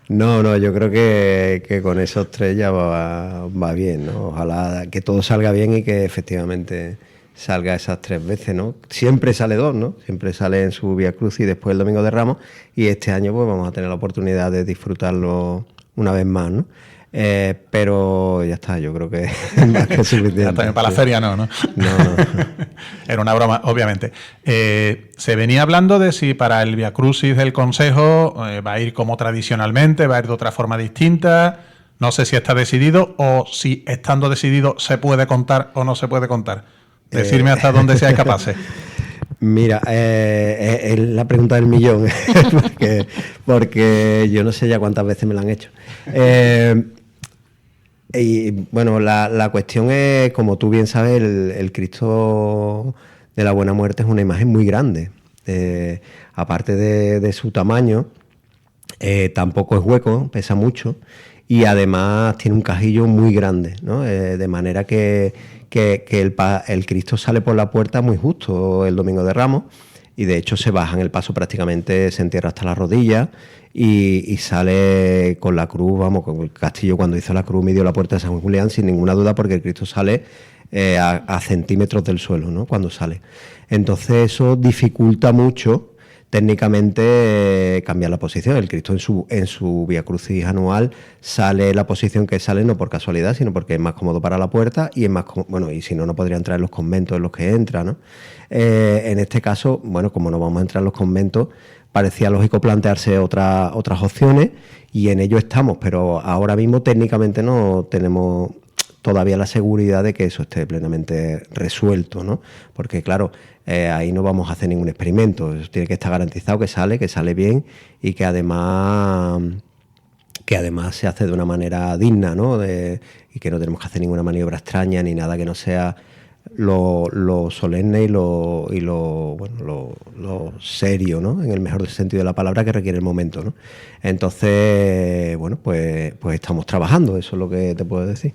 No, yo creo que con esos tres ya va bien, ¿no? Ojalá que todo salga bien y que efectivamente salga esas 3 veces, ¿no? Siempre sale 2, ¿no? Siempre sale en su Vía Crucis y después el Domingo de Ramos, y este año pues vamos a tener la oportunidad de disfrutarlo una vez más, ¿no? Pero ya está, yo creo que más que suficiente. También para la feria no. No. Era una broma, obviamente. Se venía hablando de si para el Vía Crucis del Consejo va a ir como tradicionalmente, va a ir de otra forma distinta. No sé si está decidido o si estando decidido se puede contar o no se puede contar. Decirme hasta dónde seáis capaces. Mira, es la pregunta del millón, porque yo no sé ya cuántas veces me la han hecho. Y bueno, la cuestión es, como tú bien sabes, el Cristo de la Buena Muerte es una imagen muy grande. Aparte de su tamaño, tampoco es hueco, pesa mucho y además tiene un cajillo muy grande, ¿no? De manera que el Cristo sale por la puerta muy justo el Domingo de Ramos y de hecho se baja en el paso, prácticamente se entierra hasta las rodillas y sale con la cruz, vamos, con el castillo cuando hizo la cruz midió la puerta de San Julián sin ninguna duda, porque el Cristo sale a centímetros del suelo, ¿no? Cuando sale. Entonces eso dificulta mucho técnicamente cambiar la posición. El Cristo en su Vía Crucis anual sale la posición que sale no por casualidad, sino porque es más cómodo para la puerta y es más bueno, y si no, no podría entrar en los conventos en los que entra, ¿no? En este caso, bueno, como no vamos a entrar en los conventos, parecía lógico plantearse otras opciones y en ello estamos, pero ahora mismo técnicamente no tenemos todavía la seguridad de que eso esté plenamente resuelto, ¿no? Porque claro, ahí no vamos a hacer ningún experimento, eso tiene que estar garantizado que sale bien y que además se hace de una manera digna, ¿no? Y que no tenemos que hacer ninguna maniobra extraña ni nada que no sea lo solemne y lo serio, ¿no? En el mejor sentido de la palabra, que requiere el momento, ¿no? Entonces, bueno, pues estamos trabajando, eso es lo que te puedo decir.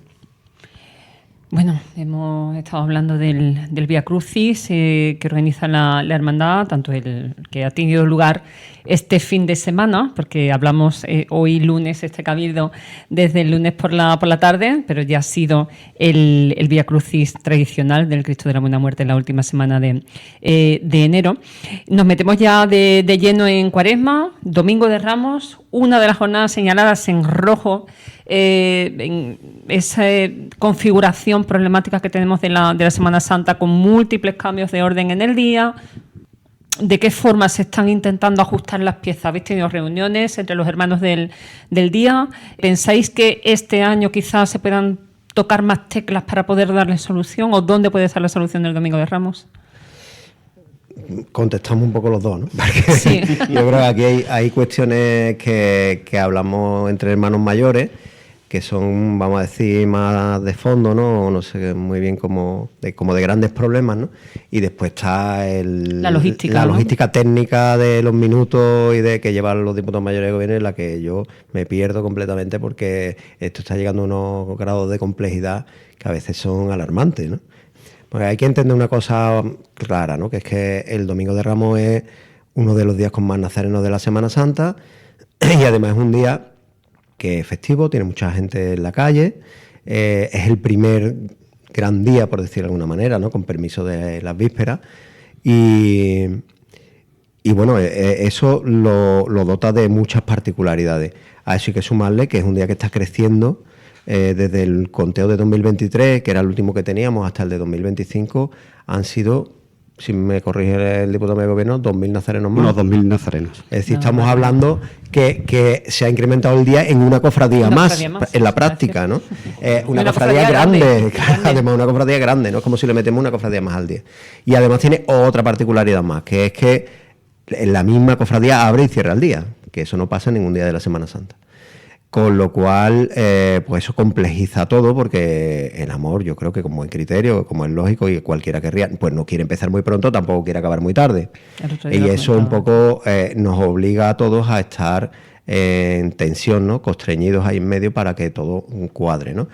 Bueno, hemos estado hablando del Vía Crucis que organiza la hermandad, tanto el que ha tenido lugar este fin de semana, porque hablamos hoy lunes, este cabildo, desde el lunes por la tarde, pero ya ha sido el Vía Crucis tradicional del Cristo de la Buena Muerte en la última semana de enero. Nos metemos ya de lleno en Cuaresma, Domingo de Ramos, una de las jornadas señaladas en rojo, en esa configuración problemática que tenemos de la Semana Santa, con múltiples cambios de orden en el día. ¿De qué forma se están intentando ajustar las piezas? ¿Habéis tenido reuniones entre los hermanos del día? ¿Pensáis que este año quizás se puedan tocar más teclas para poder darle solución? ¿O dónde puede estar la solución del Domingo de Ramos? Contestamos un poco los dos, ¿no? Porque sí. Yo creo que aquí hay cuestiones que hablamos entre hermanos mayores, que son, vamos a decir, más de fondo, ¿no? No sé muy bien como de grandes problemas, ¿no? Y después está la logística técnica de los minutos y de que llevan los diputados mayores de gobierno, en la que yo me pierdo completamente, porque esto está llegando a unos grados de complejidad que a veces son alarmantes, ¿no? Porque hay que entender una cosa clara, ¿no? Que es que el Domingo de Ramos es uno de los días con más nazarenos de la Semana Santa, y además es un día que es festivo, tiene mucha gente en la calle, es el primer gran día, por decirlo de alguna manera, ¿no? Con permiso de las vísperas, y bueno, eso lo dota de muchas particularidades. A eso hay que sumarle que es un día que está creciendo. Desde el conteo de 2023, que era el último que teníamos, hasta el de 2025, han sido, si me corrige el diputado de gobierno, 2.000 nazarenos más. Unos 2.000 nazarenos. Es decir, estamos hablando que se ha incrementado el día en una cofradía más, en la práctica, ¿no? Una cofradía grande, además una cofradía grande, no es como si le metemos una cofradía más al día. Y además tiene otra particularidad más, que es que en la misma cofradía abre y cierra el día, que eso no pasa en ningún día de la Semana Santa. Con lo cual, pues eso complejiza todo, porque el amor, yo creo que con buen criterio, como es lógico, y cualquiera querría, pues no quiere empezar muy pronto, tampoco quiere acabar muy tarde. Y eso un poco nos obliga a todos a estar en tensión, ¿no? Constreñidos ahí en medio para que todo cuadre, ¿no?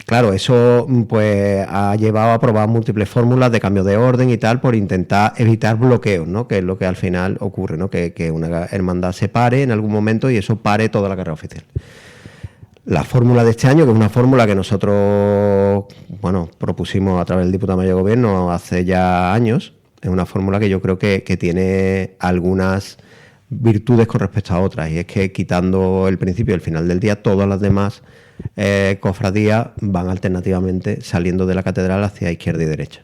Claro, eso pues ha llevado a probar múltiples fórmulas de cambio de orden y tal, por intentar evitar bloqueos, ¿no? Que es lo que al final ocurre, ¿no? Que una hermandad se pare en algún momento y eso pare toda la carrera oficial. La fórmula de este año, que es una fórmula que nosotros, bueno, propusimos a través del diputado mayor de gobierno hace ya años, es una fórmula que yo creo que tiene algunas virtudes con respecto a otras, y es que quitando el principio y el final del día, todas las demás cofradías van alternativamente saliendo de la catedral hacia izquierda y derecha,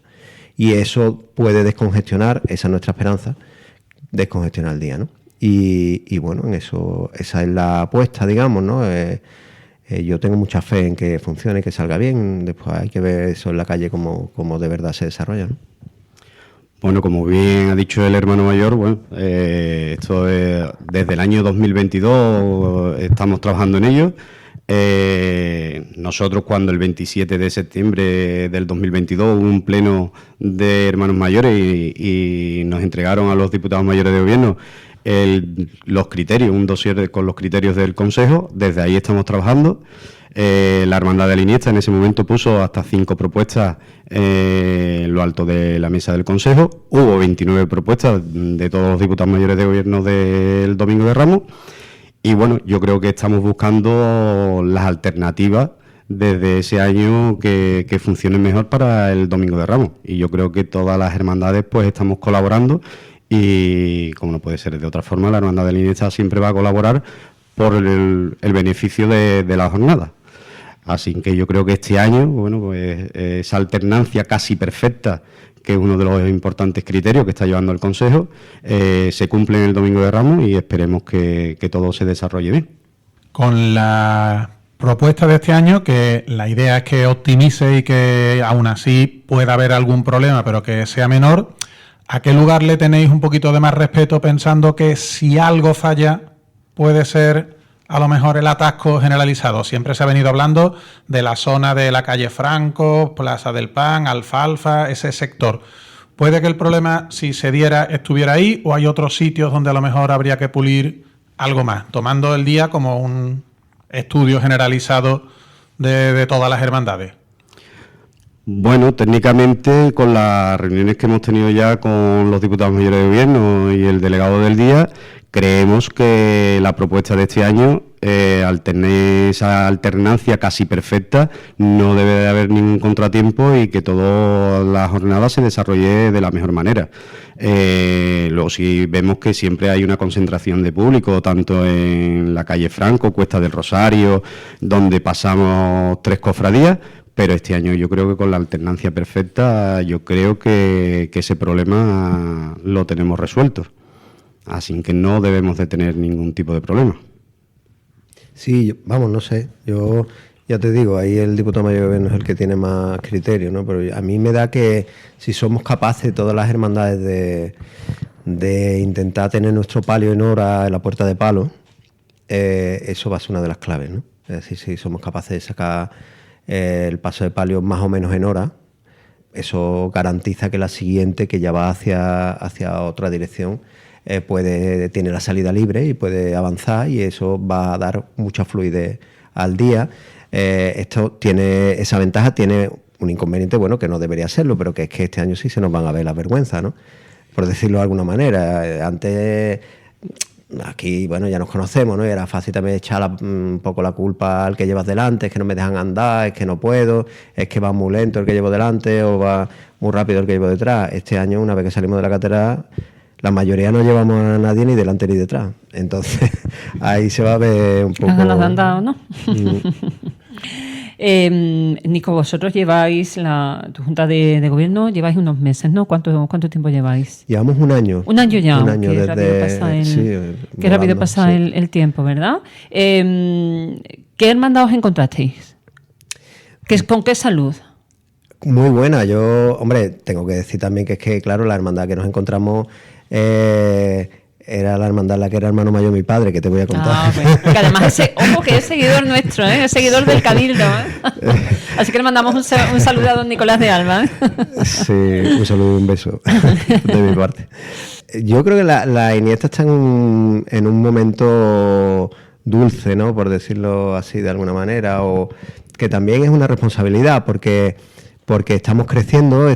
y eso puede descongestionar, esa es nuestra esperanza, descongestionar el día, ¿no? Y bueno, en eso, esa es la apuesta, digamos, ¿no? Yo tengo mucha fe en que funcione, que salga bien. Después hay que ver eso en la calle cómo de verdad se desarrolla, ¿no? Bueno, como bien ha dicho el hermano mayor, bueno, esto es, desde el año 2022 estamos trabajando en ello. Nosotros, cuando el 27 de septiembre del 2022 hubo un pleno de hermanos mayores y nos entregaron a los diputados mayores de gobierno los criterios, un dossier con los criterios del Consejo, desde ahí estamos trabajando. La Hermandad de la Iniesta en ese momento puso hasta 5 propuestas en lo alto de la mesa del Consejo. Hubo 29 propuestas de todos los diputados mayores de gobierno del Domingo de Ramos. Y bueno, yo creo que estamos buscando las alternativas desde ese año que funcionen mejor para el Domingo de Ramos. Y yo creo que todas las hermandades pues estamos colaborando, y como no puede ser de otra forma, la Hermandad de la Iniesta siempre va a colaborar por el beneficio de la jornada. Así que yo creo que este año, bueno, pues esa alternancia casi perfecta, que es uno de los importantes criterios que está llevando el Consejo, se cumple en el Domingo de Ramos, y esperemos que todo se desarrolle bien. Con la propuesta de este año, que la idea es que optimice y que aún así pueda haber algún problema, pero que sea menor, ¿a qué lugar le tenéis un poquito de más respeto, pensando que si algo falla puede ser a lo mejor el atasco generalizado? Siempre se ha venido hablando de la zona de la calle Franco, Plaza del Pan, Alfalfa, ese sector. ¿Puede que el problema, si se diera, estuviera ahí, o hay otros sitios donde a lo mejor habría que pulir algo más, tomando el día como un estudio generalizado de todas las hermandades? Bueno, técnicamente, con las reuniones que hemos tenido ya con los diputados mayores de gobierno y el delegado del día, creemos que la propuesta de este año, al tener esa alternancia casi perfecta, no debe de haber ningún contratiempo y que toda la jornada se desarrolle de la mejor manera. Luego sí vemos que siempre hay una concentración de público, tanto en la calle Franco, Cuesta del Rosario, donde pasamos 3 cofradías, pero este año yo creo que con la alternancia perfecta, yo creo que ese problema lo tenemos resuelto. Así que no debemos de tener ningún tipo de problema. Sí, vamos, no sé. Yo ya te digo, ahí el diputado mayor de gobierno es el que tiene más criterio, ¿no? Pero a mí me da que si somos capaces, todas las hermandades, de intentar tener nuestro palio en hora en la puerta de palo, eso va a ser una de las claves, ¿no? Es decir, si somos capaces de sacar el paso de palio más o menos en hora, eso garantiza que la siguiente, que ya va hacia otra dirección, tiene la salida libre y puede avanzar, y eso va a dar mucha fluidez al día. Esto tiene esa ventaja, tiene un inconveniente, bueno, que no debería serlo, pero que es que este año sí se nos van a ver las vergüenzas, ¿no? Por decirlo de alguna manera. Antes, aquí, bueno, ya nos conocemos, ¿no? Y era fácil también echar un poco la culpa al que llevas delante, es que no me dejan andar, es que no puedo, es que va muy lento el que llevo delante o va muy rápido el que llevo detrás. Este año, una vez que salimos de la catedral, la mayoría no llevamos a nadie ni delante ni detrás. Entonces, ahí se va a ver un poco... ¿Las ganas de andar o no? Nico, vosotros lleváis tu junta de gobierno, lleváis unos meses, ¿no? ¿Cuánto tiempo lleváis? Llevamos un año. Un año ya. Un año qué rápido pasa el tiempo, ¿verdad? ¿Qué hermandad os encontrasteis? ¿Con qué salud? Muy buena. Yo, hombre, tengo que decir también que es que, claro, la hermandad que nos encontramos era la hermandad en la que era hermano mayor mi padre, que te voy a contar. Que además, ojo, que es seguidor nuestro, es seguidor del Cabildo. Así que le mandamos un saludo a don Nicolás de Alba. Sí, un saludo y un beso de mi parte. Yo creo que la Iniesta está en un momento dulce, ¿no? Por decirlo así de alguna manera, o que también es una responsabilidad, porque estamos creciendo,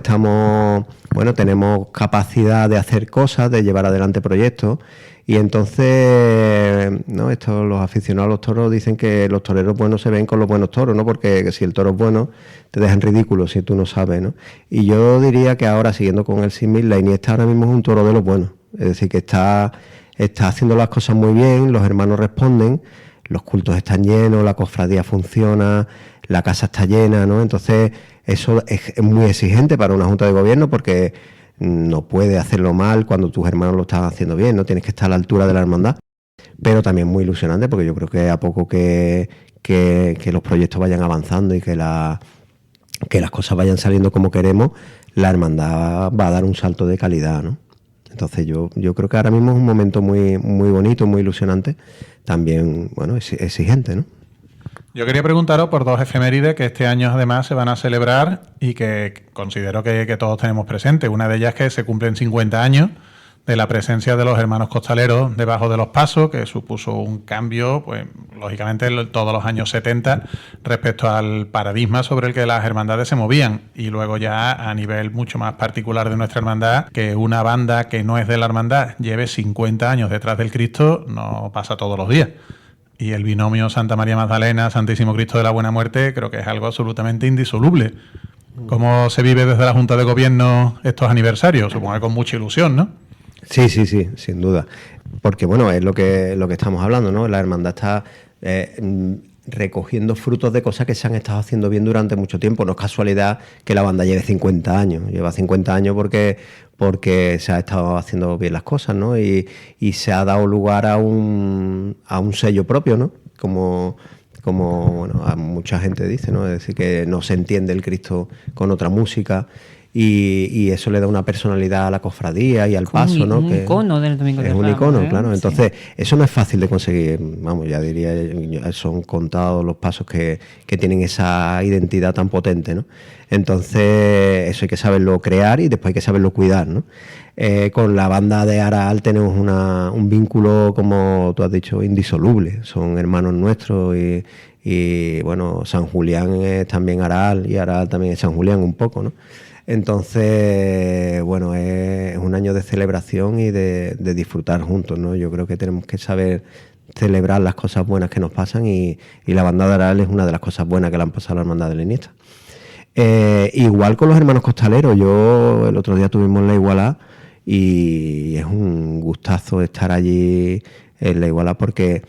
tenemos capacidad de hacer cosas, de llevar adelante proyectos, y entonces, ¿no? Los aficionados a los toros dicen que los toreros buenos se ven con los buenos toros, ¿no? Porque si el toro es bueno, te dejan ridículo si tú no sabes, ¿no? Y yo diría que ahora, siguiendo con el símil, la Iniesta ahora mismo es un toro de los buenos, es decir, que está haciendo las cosas muy bien, los hermanos responden, los cultos están llenos, la cofradía funciona, la casa está llena, ¿no? Entonces, eso es muy exigente para una junta de gobierno, porque no puede hacerlo mal cuando tus hermanos lo están haciendo bien, no tienes que estar a la altura de la hermandad, pero también muy ilusionante, porque yo creo que a poco que los proyectos vayan avanzando y que las cosas vayan saliendo como queremos, la hermandad va a dar un salto de calidad, ¿no? Entonces yo creo que ahora mismo es un momento muy, muy bonito, muy ilusionante, también, bueno, exigente, ¿no? Yo quería preguntaros por 2 efemérides que este año además se van a celebrar y que considero que todos tenemos presente. Una de ellas es que se cumplen 50 años de la presencia de los hermanos costaleros debajo de los pasos, que supuso un cambio, pues lógicamente todos los años 70 respecto al paradigma sobre el que las hermandades se movían. Y luego ya a nivel mucho más particular de nuestra hermandad, que una banda que no es de la hermandad lleve 50 años detrás del Cristo no pasa todos los días. Y el binomio Santa María Magdalena, Santísimo Cristo de la Buena Muerte, creo que es algo absolutamente indisoluble. ¿Cómo se vive desde la Junta de Gobierno estos aniversarios? Supongo que con mucha ilusión, ¿no? Sí, sin duda. Porque, bueno, es lo que estamos hablando, ¿no? La hermandad está recogiendo frutos de cosas que se han estado haciendo bien durante mucho tiempo. No es casualidad que la banda lleve 50 años. Lleva 50 años porque se ha estado haciendo bien las cosas, ¿no? Y se ha dado lugar a un sello propio, ¿no? Como bueno, a mucha gente dice, ¿no? Es decir, que no se entiende el Cristo con otra música. y eso le da una personalidad a la cofradía y al paso, ¿no? Un icono del Domingo de Ramos. Es un icono, claro. Entonces, eso no es fácil de conseguir. Vamos, ya diría, son contados los pasos que tienen esa identidad tan potente, ¿no? Entonces, eso hay que saberlo crear y después hay que saberlo cuidar, ¿no? Con la banda de Aral tenemos un vínculo, como tú has dicho, indisoluble. Son hermanos nuestros y bueno, San Julián es también Aral y Aral también es San Julián un poco, ¿no? Entonces, bueno, es un año de celebración y de disfrutar juntos, ¿no? Yo creo que tenemos que saber celebrar las cosas buenas que nos pasan y la Hermandad de Aral es una de las cosas buenas que le han pasado a la Hermandad de la Iniesta. Igual con los hermanos costaleros, yo el otro día tuvimos la Igualá y es un gustazo estar allí en la Igualá porque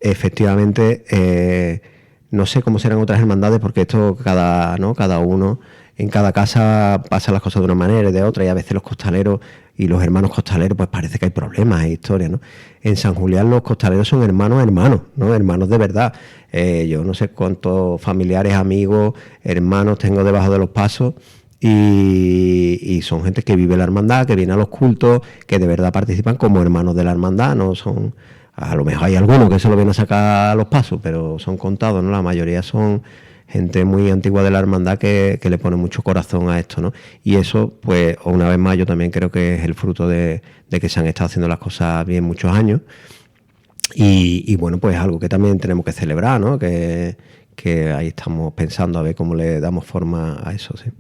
efectivamente no sé cómo serán otras hermandades porque esto cada uno en cada casa pasan las cosas de una manera y de otra y a veces los costaleros y los hermanos costaleros pues parece que hay problemas, hay historias, ¿no? En San Julián los costaleros son hermanos, ¿no? Hermanos de verdad. Yo no sé cuántos familiares, amigos, hermanos tengo debajo de los pasos y son gente que vive la hermandad, que viene a los cultos, que de verdad participan como hermanos de la hermandad, no son... A lo mejor hay algunos que se lo vienen a sacar a los pasos, pero son contados, ¿no? La mayoría son gente muy antigua de la hermandad que le pone mucho corazón a esto, ¿no? Y eso, pues, una vez más, yo también creo que es el fruto de que se han estado haciendo las cosas bien muchos años. Y bueno, pues algo que también tenemos que celebrar, ¿no? Que ahí estamos pensando a ver cómo le damos forma a eso, sí.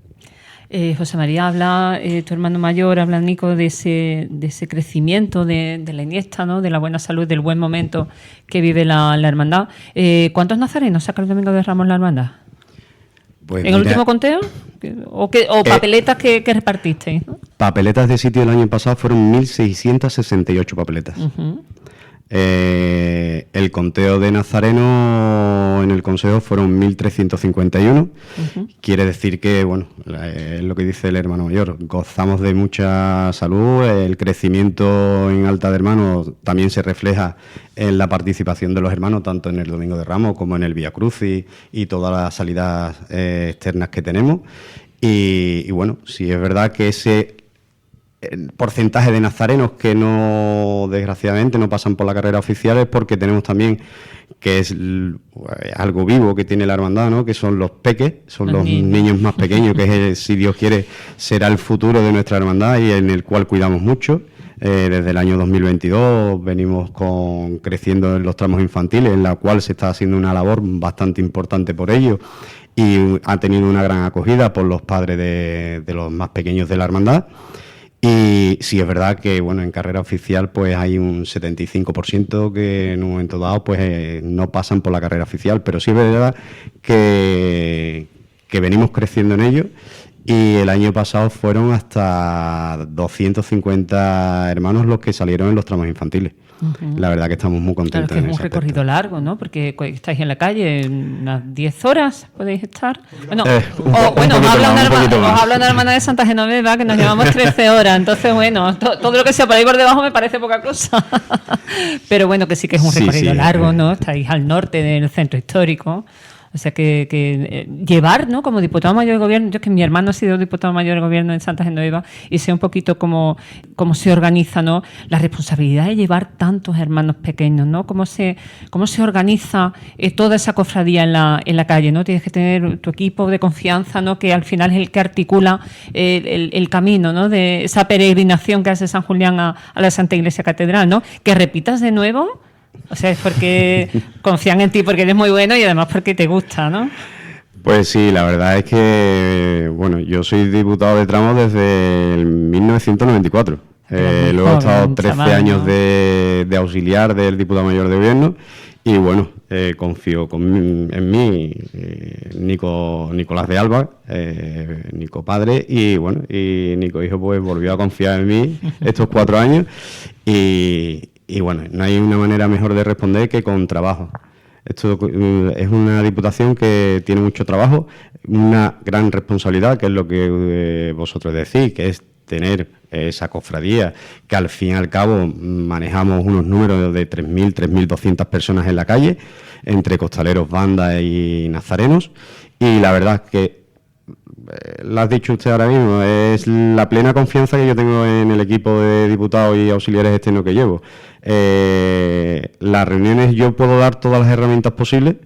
José María, habla tu hermano mayor, habla Nico de ese crecimiento de la Iniesta, ¿no? De la buena salud, del buen momento que vive la hermandad. ¿Cuántos nazarenos saca el Domingo de Ramos la hermandad? Pues ¿En el último conteo? ¿O papeletas que repartisteis, ¿no? Papeletas de sitio el año pasado fueron 1.668 papeletas. Uh-huh. El conteo de Nazareno en el Consejo fueron 1.351. Uh-huh. Quiere decir que, bueno, es lo que dice el hermano mayor, gozamos de mucha salud, el crecimiento en Alta de Hermanos también se refleja en la participación de los hermanos, tanto en el Domingo de Ramos como en el Vía Crucis y todas las salidas externas que tenemos. Y bueno, sí es verdad que ese porcentaje de nazarenos que no, desgraciadamente, no pasan por la carrera oficial es porque tenemos también, que es algo vivo que tiene la hermandad, ¿no? Que son los peques, son los niños más pequeños, que es, si Dios quiere, será el futuro de nuestra hermandad y en el cual cuidamos mucho. Desde el año 2022 venimos creciendo en los tramos infantiles, en la cual se está haciendo una labor bastante importante por ellos y ha tenido una gran acogida por los padres de los más pequeños de la hermandad. Y sí es verdad que, bueno, en carrera oficial pues hay un 75% que en un momento dado pues no pasan por la carrera oficial, pero sí es verdad que venimos creciendo en ello y el año pasado fueron hasta 250 hermanos los que salieron en los tramos infantiles. Uh-huh. La verdad que estamos muy contentos. Claro, que es un recorrido largo, ¿no? Porque estáis en la calle unas 10 horas, podéis estar. Bueno, nos habla una hermana de Santa Genoveva que nos llevamos 13 horas. Entonces, bueno, todo lo que sea por ahí por debajo me parece poca cosa. Pero bueno, que sí que es un recorrido largo, ¿no? Estáis al norte del centro histórico. O sea, que llevar, ¿no? Como diputado mayor de gobierno, yo que mi hermano ha sido diputado mayor de gobierno en Santa Genoveva y sé un poquito cómo se organiza, ¿no? La responsabilidad de llevar tantos hermanos pequeños, ¿no? Cómo se organiza toda esa cofradía en la calle, ¿no? Tienes que tener tu equipo de confianza, ¿no? Que al final es el que articula el camino, ¿no? De esa peregrinación que hace San Julián a la Santa Iglesia Catedral, ¿no? Que repitas de nuevo. O sea, es porque confían en ti, porque eres muy bueno y además porque te gusta, ¿no? Pues sí, la verdad es que, bueno, yo soy diputado de tramos desde el 1994. Luego he estado 13 años de auxiliar del diputado mayor de gobierno y, bueno, confío en mí, Nicolás de Alba, Nico padre, y, bueno, y Nico hijo pues volvió a confiar en mí estos 4 años y bueno, no hay una manera mejor de responder que con trabajo. Esto es una diputación que tiene mucho trabajo, una gran responsabilidad, que es lo que vosotros decís, que es tener esa cofradía, que al fin y al cabo manejamos unos números de 3.000, 3.200 personas en la calle, entre costaleros, bandas y nazarenos, y la verdad es que lo has dicho usted ahora mismo, es la plena confianza que yo tengo en el equipo de diputados y auxiliares externos que llevo. Las reuniones yo puedo dar todas las herramientas posibles,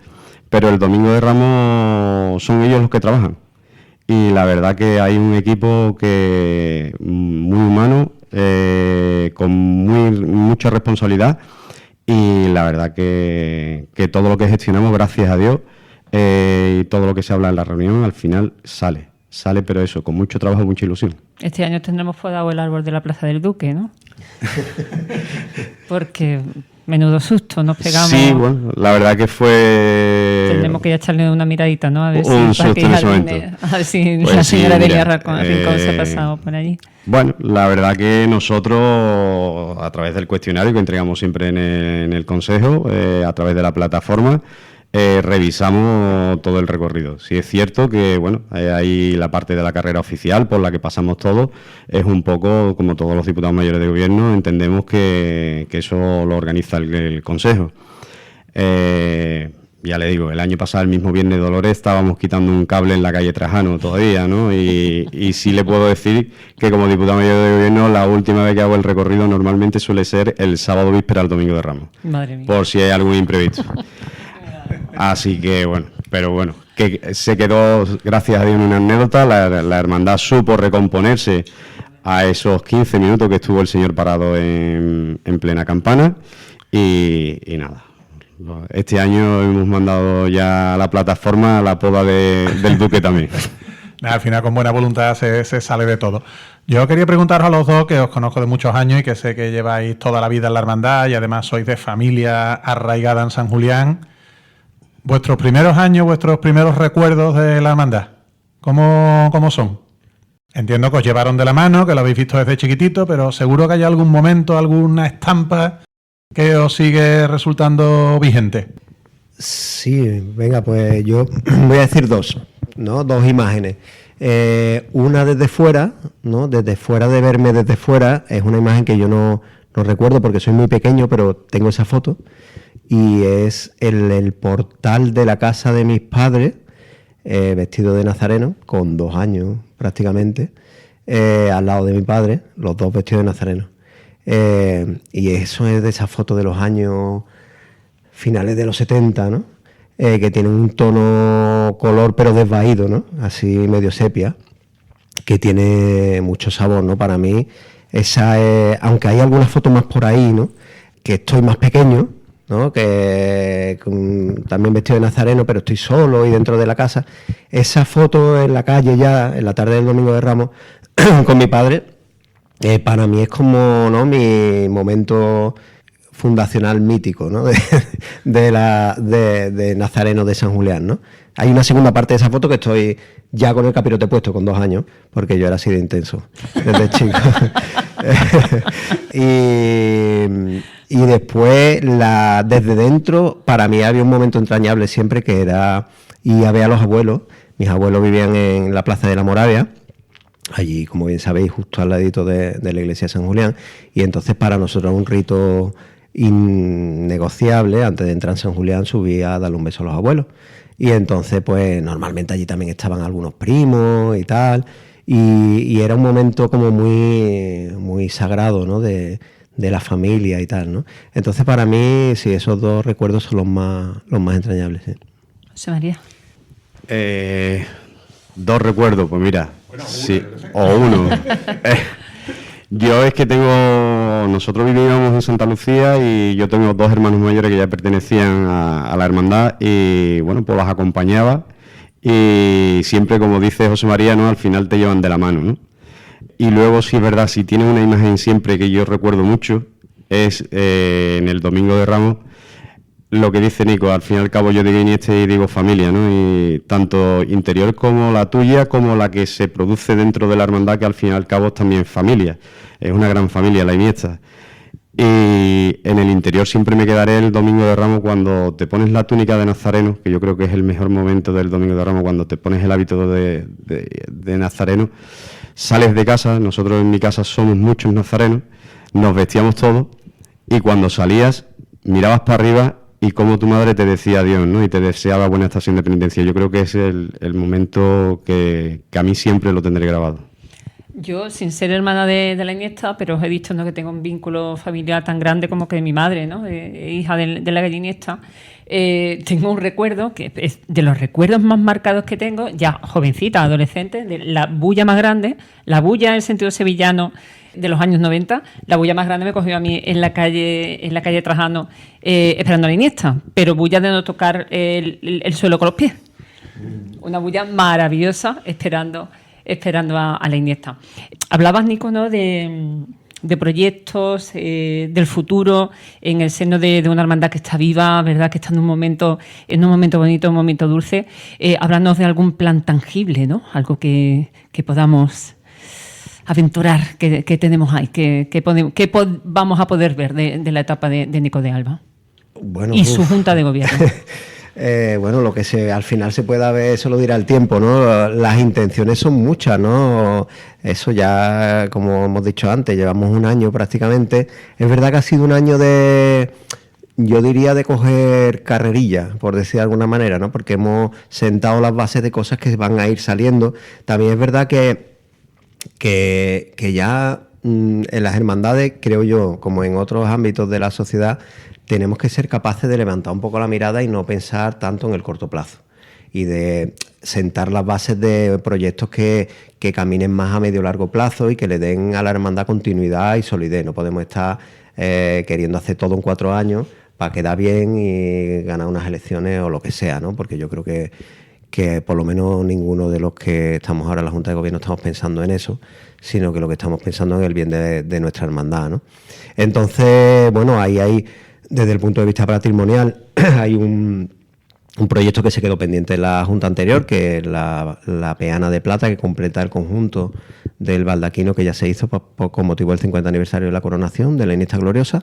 pero el Domingo de Ramos son ellos los que trabajan. Y la verdad que hay un equipo que muy humano, con mucha responsabilidad, y la verdad que todo lo que gestionamos, gracias a Dios, y todo lo que se habla en la reunión, al final sale, pero eso, con mucho trabajo y mucha ilusión. Este año tendremos podado el árbol de la Plaza del Duque, ¿no? Porque menudo susto nos pegamos. Sí, bueno, la verdad que fue... Tendremos que ya echarle una miradita, ¿no? A ver un si, susto en ese momento. A ver si Pues la sí, señora mira, Delia Rincón se ha pasado por allí. Bueno, la verdad que nosotros, a través del cuestionario que entregamos siempre en el Consejo, a través de la plataforma, revisamos todo el recorrido. Sí es cierto que, bueno, ahí la parte de la carrera oficial por la que pasamos todos es un poco, como todos los diputados mayores de gobierno, entendemos que eso lo organiza el Consejo. Ya le digo, el año pasado, el mismo Viernes de Dolores, estábamos quitando un cable en la calle Trajano todavía, ¿no? Y sí le puedo decir que como diputado mayor de gobierno, la última vez que hago el recorrido normalmente suele ser el sábado víspera al Domingo de Ramos. Madre mía. Por si hay algún imprevisto. Así que bueno, pero bueno, que se quedó, gracias a Dios, en una anécdota. La hermandad supo recomponerse a esos 15 minutos que estuvo el señor parado en plena campana y nada. Este año hemos mandado ya a la plataforma la poda del Duque también. Al final, con buena voluntad se sale de todo. Yo quería preguntaros a los dos, que os conozco de muchos años y que sé que lleváis toda la vida en la hermandad y además sois de familia arraigada en San Julián. ¿Vuestros primeros años, vuestros primeros recuerdos de la hermandad, cómo son? Entiendo que os llevaron de la mano, que lo habéis visto desde chiquitito, pero seguro que hay algún momento, alguna estampa que os sigue resultando vigente. Sí, venga, pues yo voy a decir dos imágenes. Una desde fuera, ¿no? Desde fuera, de verme desde fuera, es una imagen que yo no recuerdo porque soy muy pequeño, pero tengo esa foto. Y es el portal de la casa de mis padres, vestido de nazareno, con 2 años prácticamente, al lado de mi padre, los dos vestidos de nazareno. Y eso es de esa foto de los años finales de los 70, ¿no? Que tiene un tono color pero desvaído, ¿no? Así medio sepia, que tiene mucho sabor, ¿no? Para mí, esa es, aunque hay algunas fotos más por ahí, ¿no? Que estoy más pequeño, ¿no? Que también vestido de nazareno, pero estoy solo y dentro de la casa. Esa foto en la calle ya, en la tarde del Domingo de Ramos, con mi padre, para mí es como, ¿no? Mi momento fundacional mítico, ¿no? de nazareno de San Julián, ¿no? Hay una segunda parte de esa foto que estoy ya con el capirote puesto con 2 años, porque yo era así de intenso desde chico. Y después, desde dentro, para mí había un momento entrañable siempre, que era ir a ver a los abuelos. Mis abuelos vivían en la Plaza de la Moravia, allí, como bien sabéis, justo al ladito de la iglesia de San Julián, y entonces para nosotros un rito innegociable, antes de entrar en San Julián, subir a darle un beso a los abuelos. Y entonces, pues, normalmente allí también estaban algunos primos y tal, y era un momento como muy, muy sagrado, ¿no? De la familia y tal, ¿no? Entonces, para mí, sí, esos 2 recuerdos son los más entrañables, sí. José María. 2 recuerdos, pues mira, bueno, sí, o uno. Yo es que nosotros vivíamos en Santa Lucía y yo tengo 2 hermanos mayores que ya pertenecían a la hermandad y bueno, pues los acompañaba y siempre, como dice José María, ¿no? Al final te llevan de la mano, ¿no? Y luego, sí es verdad, si tiene una imagen siempre que yo recuerdo mucho, es en el Domingo de Ramos, lo que dice Nico, al fin y al cabo yo digo Iniesta y digo familia, ¿no? Y tanto interior como la tuya, como la que se produce dentro de la hermandad, que al fin y al cabo es también familia. Es una gran familia, la Iniesta. Y en el interior siempre me quedaré el Domingo de Ramos cuando te pones la túnica de nazareno, que yo creo que es el mejor momento del Domingo de Ramos, cuando te pones el hábito de nazareno, sales de casa, nosotros en mi casa somos muchos nazarenos, nos vestíamos todos y cuando salías mirabas para arriba y cómo tu madre te decía adiós, ¿no? Y te deseaba buena estación de penitencia. Yo creo que es el momento que a mí siempre lo tendré grabado. Yo, sin ser hermana de la Iniesta, pero os he dicho, ¿no?, que tengo un vínculo familiar tan grande como que de mi madre, ¿no?, hija de la Iniesta. Tengo un recuerdo, que es de los recuerdos más marcados que tengo, ya jovencita, adolescente, de la bulla más grande, la bulla en el sentido sevillano de los años 90, la bulla más grande me cogió a mí en la calle Trajano, esperando a la Iniesta, pero bulla de no tocar el suelo con los pies. Una bulla maravillosa esperando a la Iniesta. Hablabas, Nico, ¿no?, de proyectos, del futuro, en el seno de una hermandad que está viva, ¿verdad?, que está en un momento bonito, un momento dulce. Háblanos de algún plan tangible, ¿no?, algo que podamos aventurar, que tenemos ahí, que vamos a poder ver de la etapa de Nico de Alba. Bueno, y su Junta de Gobierno. Bueno, lo que al final se pueda ver, eso lo dirá el tiempo, ¿no? Las intenciones son muchas, ¿no? Eso ya, como hemos dicho antes, llevamos un año prácticamente. Es verdad que ha sido un año yo diría, de coger carrerilla, por decir de alguna manera, ¿no? Porque hemos sentado las bases de cosas que van a ir saliendo. También es verdad que ya en las hermandades, creo yo, como en otros ámbitos de la sociedad, tenemos que ser capaces de levantar un poco la mirada y no pensar tanto en el corto plazo y de sentar las bases de proyectos que caminen más a medio largo plazo y que le den a la hermandad continuidad y solidez. No podemos estar queriendo hacer todo en 4 años para quedar bien y ganar unas elecciones o lo que sea, ¿no? Porque yo creo que por lo menos ninguno de los que estamos ahora en la Junta de Gobierno estamos pensando en eso, sino que lo que estamos pensando es en el bien de nuestra hermandad, ¿no? Entonces, bueno, ahí hay, desde el punto de vista patrimonial, hay un proyecto que se quedó pendiente en la Junta anterior, que es la peana de plata, que completa el conjunto del baldaquino que ya se hizo con motivo del 50 aniversario de la coronación de la Iniesta Gloriosa.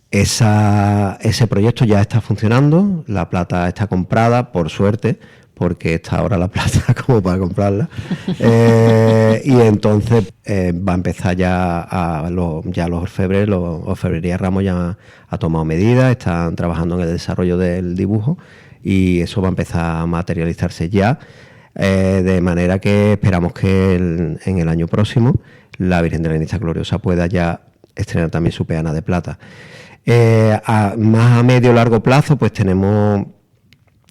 Ese proyecto ya está funcionando, la plata está comprada, por suerte, porque está ahora la plata como para comprarla. Y entonces va a empezar los orfebres, Orfebrería Ramos ya ha tomado medidas, están trabajando en el desarrollo del dibujo y eso va a empezar a materializarse ya, de manera que esperamos que en el año próximo la Virgen de la Iniesta Gloriosa pueda ya estrenar también su peana de plata. Más a medio largo plazo, pues tenemos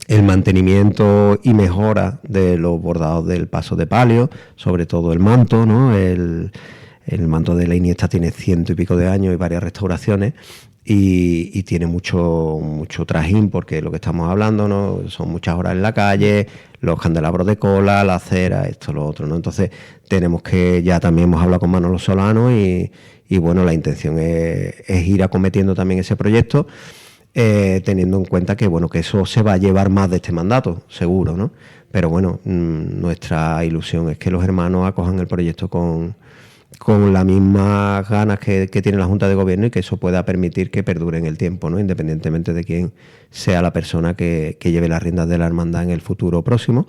el mantenimiento y mejora de los bordados del paso de palio, sobre todo el manto, ¿no? El manto de la Iniesta tiene 100 y pico de años y varias restauraciones y tiene mucho trajín, porque lo que estamos hablando, ¿no?, son muchas horas en la calle, los candelabros de cola, la acera, esto, lo otro, ¿no? Entonces tenemos que, ya también hemos hablado con Manolo Solano y bueno, la intención es ir acometiendo también ese proyecto, teniendo en cuenta que bueno, que eso se va a llevar más de este mandato, seguro, ¿no? Pero bueno, nuestra ilusión es que los hermanos acojan el proyecto con las mismas ganas que tiene la Junta de Gobierno y que eso pueda permitir que perdure en el tiempo, ¿no?, independientemente de quién sea la persona que lleve las riendas de la hermandad en el futuro próximo.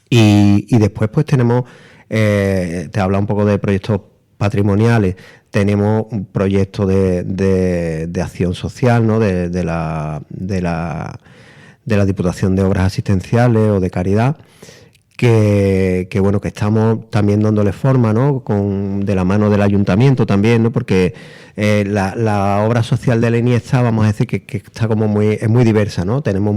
Y después pues tenemos, te habla un poco de proyectos patrimoniales, tenemos un proyecto de acción social, ¿no?, de la Diputación de Obras Asistenciales o de Caridad, que bueno, que estamos también dándole forma, ¿no?, de la mano del ayuntamiento también, ¿no?, porque la obra social de la Iniesta, vamos a decir que está como es muy diversa, ¿no? Tenemos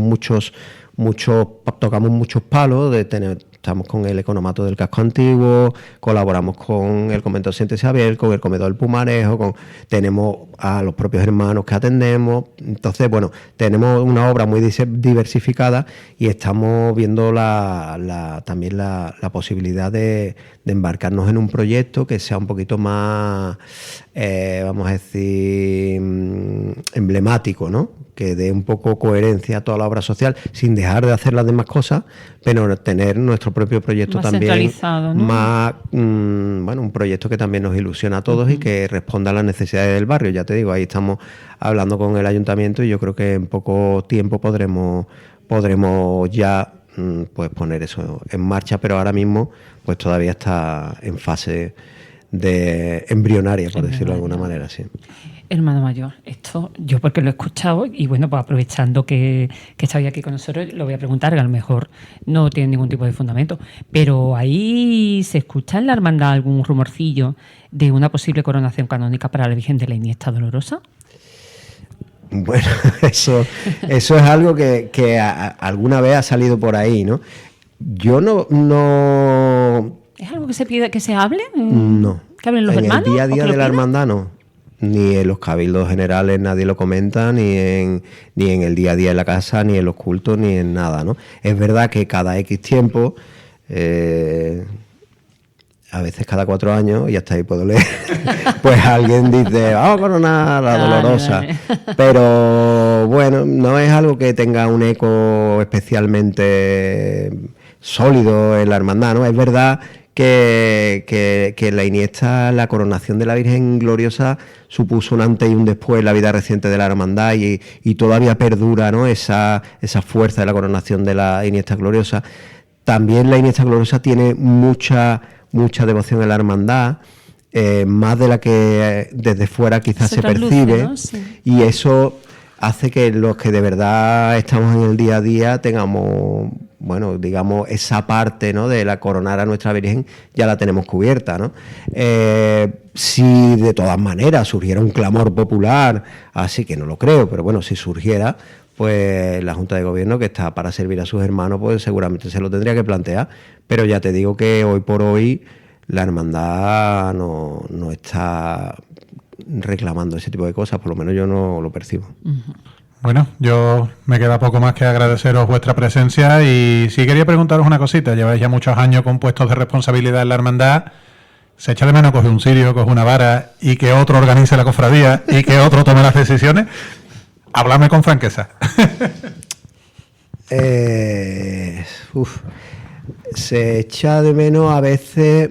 tocamos muchos palos, estamos con el economato del casco antiguo, colaboramos con el convento de Santa Isabel, con el comedor del Pumarejo, tenemos a los propios hermanos que atendemos. Entonces, bueno, tenemos una obra muy diversificada y estamos viendo también la posibilidad de embarcarnos en un proyecto que sea un poquito más, vamos a decir, emblemático, ¿no?, que dé un poco coherencia a toda la obra social, sin dejar de hacer las demás cosas, pero tener nuestro propio proyecto más también centralizado, ¿no? más, bueno, un proyecto que también nos ilusiona a todos y que responda a las necesidades del barrio. Ya te digo, ahí estamos hablando con el ayuntamiento y yo creo que en poco tiempo podremos ya pues poner eso en marcha, pero ahora mismo pues todavía está en fase de embrionaria, por decirlo de alguna manera, sí. Hermano mayor, esto yo porque lo he escuchado y bueno, pues aprovechando que está hoy aquí con nosotros, lo voy a preguntar, que a lo mejor no tiene ningún tipo de fundamento, pero ahí se escucha en la hermandad algún rumorcillo de una posible coronación canónica para la Virgen de la Iniesta Dolorosa. Bueno, eso es algo que alguna vez ha salido por ahí, ¿no? Yo no... ¿Es algo que se pide que se hable? No. ¿Que hablen los hermanos? En el día a día de la pidan? hermandad no. Ni en los cabildos generales nadie lo comenta, ni en el día a día en la casa, ni en los cultos, ni en nada, ¿no? Es verdad que cada X tiempo, a veces cada 4 años, y hasta ahí puedo leer, pues alguien dice, vamos a coronar a la Dolorosa. Vale. Pero bueno, no es algo que tenga un eco especialmente sólido en la hermandad, ¿no? Es verdad que la Iniesta, la coronación de la Virgen Gloriosa supuso un antes y un después en la vida reciente de la hermandad y todavía perdura, ¿no? esa fuerza de la coronación de la Iniesta Gloriosa. También la Iniesta Gloriosa tiene mucha devoción en la hermandad, más de la que desde fuera quizás se percibe, ¿no? Sí. y eso hace que los que de verdad estamos en el día a día tengamos, bueno, digamos, esa parte, ¿no?, de la coronar a nuestra Virgen ya la tenemos cubierta, ¿no? Si de todas maneras surgiera un clamor popular, así que no lo creo, pero bueno, si surgiera, pues la Junta de Gobierno, que está para servir a sus hermanos, pues seguramente se lo tendría que plantear, pero ya te digo que hoy por hoy la hermandad no está reclamando ese tipo de cosas, por lo menos yo no lo percibo. Bueno, yo me queda poco más que agradeceros vuestra presencia y sí quería preguntaros una cosita. Lleváis ya muchos años con puestos de responsabilidad en la hermandad. ¿Se echa de menos coger un cirio, coger una vara y que otro organice la cofradía y que otro tome las decisiones? Háblame con franqueza. Se echa de menos a veces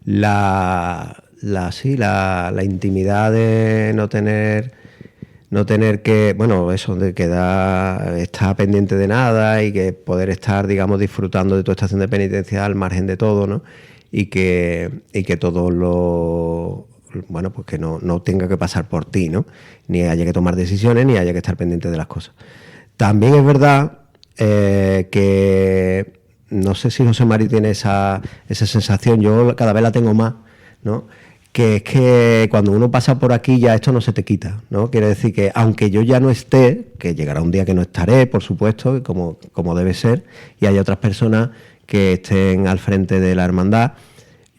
la intimidad de no tener que, bueno, eso de estar pendiente de nada y que poder estar, digamos, disfrutando de tu estación de penitencia al margen de todo, ¿no? Y que todo lo, bueno, pues que no tenga que pasar por ti, ¿no? Ni haya que tomar decisiones, ni haya que estar pendiente de las cosas. También es verdad que no sé si José Mari tiene esa sensación, yo cada vez la tengo más, ¿no? Que es que cuando uno pasa por aquí ya esto no se te quita, ¿no? Quiere decir que aunque yo ya no esté, que llegará un día que no estaré, por supuesto, como debe ser, y hay otras personas que estén al frente de la hermandad,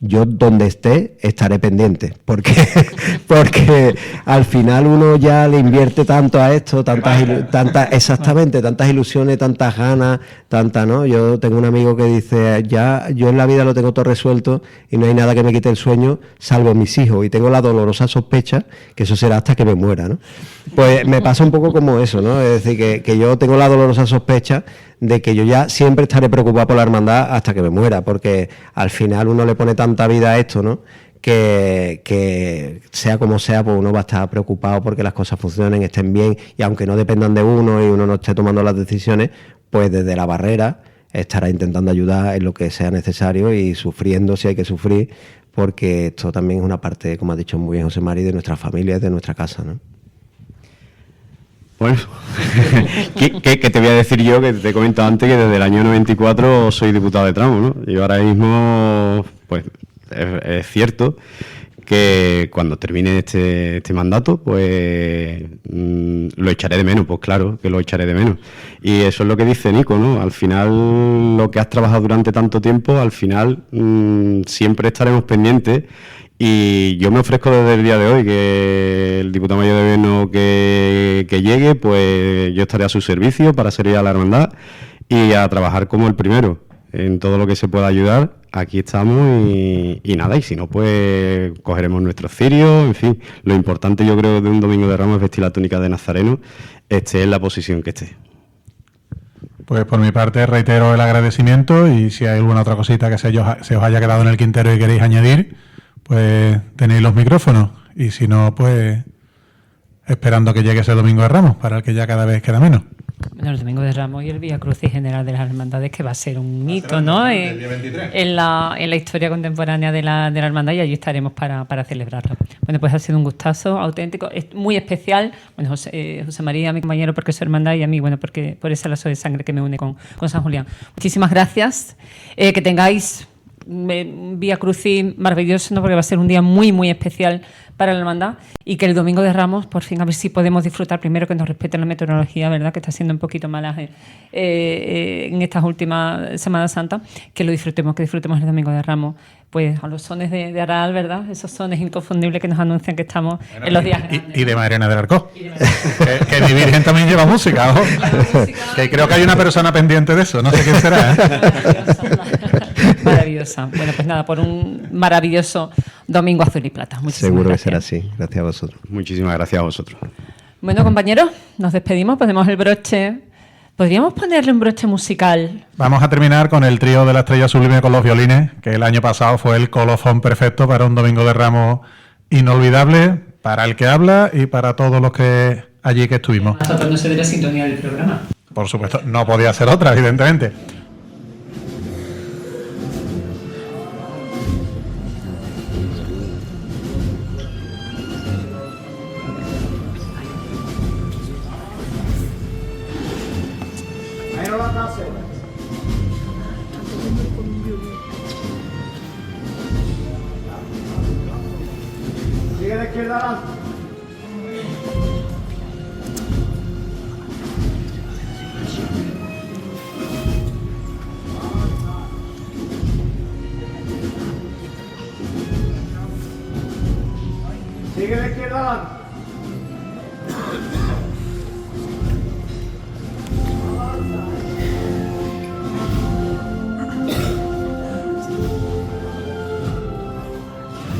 yo donde esté estaré pendiente, porque al final uno ya le invierte tanto a esto, tantas ilusiones, tantas ganas, ¿no? Yo tengo un amigo que dice, ya yo en la vida lo tengo todo resuelto y no hay nada que me quite el sueño, salvo mis hijos, y tengo la dolorosa sospecha que eso será hasta que me muera, ¿no? Pues me pasa un poco como eso, ¿no? Es decir, que yo tengo la dolorosa sospecha de que yo ya siempre estaré preocupado por la hermandad hasta que me muera, porque al final uno le pone tanta vida a esto, ¿no?, que sea como sea, pues uno va a estar preocupado porque las cosas funcionen, estén bien, y aunque no dependan de uno y uno no esté tomando las decisiones, pues desde la barrera estará intentando ayudar en lo que sea necesario y sufriendo si hay que sufrir, porque esto también es una parte, como ha dicho muy bien José Mari, de nuestra familia y de nuestra casa, ¿no? Bueno, ¿qué te voy a decir yo? Que te he comentado antes que desde el año 94 soy diputado de tramo, ¿no? Y ahora mismo, pues es cierto que cuando termine este mandato, pues lo echaré de menos, pues claro que lo echaré de menos. Y eso es lo que dice Nico, ¿no? Al final, lo que has trabajado durante tanto tiempo, al final siempre estaremos pendientes. Y yo me ofrezco desde el día de hoy que el diputado mayor de gobierno que llegue, pues yo estaré a su servicio para servir a la hermandad y a trabajar como el primero en todo lo que se pueda ayudar. Aquí estamos y nada, y si no, pues cogeremos nuestros cirios, en fin. Lo importante, yo creo, de un domingo de Ramos es vestir la túnica de nazareno, esté en la posición que esté. Pues por mi parte reitero el agradecimiento y si hay alguna otra cosita que se os haya quedado en el quintero y queréis añadir, pues tenéis los micrófonos, y si no, pues esperando que llegue ese domingo de Ramos, para el que ya cada vez queda menos. Bueno, el Domingo de Ramos y el Vía Crucis General de las Hermandades, que va a ser un hito, ¿no? El día 23. En la historia contemporánea de la hermandad, y allí estaremos para celebrarlo. Bueno, pues ha sido un gustazo auténtico, es muy especial. Bueno, José María, mi compañero, porque es su hermandad, y a mí, bueno, porque por ese lazo de sangre que me une con San Julián. Muchísimas gracias. Que tengáis un Vía Crucis maravilloso, ¿no? Porque va a ser un día muy, muy especial para la hermandad, y que el Domingo de Ramos, por fin, a ver si podemos disfrutar, primero que nos respeten la meteorología, ¿verdad?, que está siendo un poquito mala en estas últimas Semanas Santas, que disfrutemos el Domingo de Ramos, pues a los sones de Aral, ¿verdad?, esos sones inconfundibles que nos anuncian que estamos en los días grandes. Y de Mairena del Arco. Que mi Virgen también lleva música, ojo. Que creo que hay una persona pendiente de eso, no sé quién será, ¿eh? Maravillosa. Bueno, pues nada, por un maravilloso Domingo azul y plata. Muchísimas Seguro gracias. que será así. Gracias a vosotros. Muchísimas gracias a vosotros. Bueno, compañeros, nos despedimos, ponemos el broche. ¿Podríamos ponerle un broche musical? Vamos a terminar con el trío de la Estrella Sublime con los violines, que el año pasado fue el colofón perfecto para un Domingo de Ramos inolvidable, para el que habla y para todos los que allí que estuvimos. Tratándose de la sintonía del programa. Por supuesto, no podía ser otra, evidentemente. Sigue de izquierda adelante. Sigue de izquierda adelante.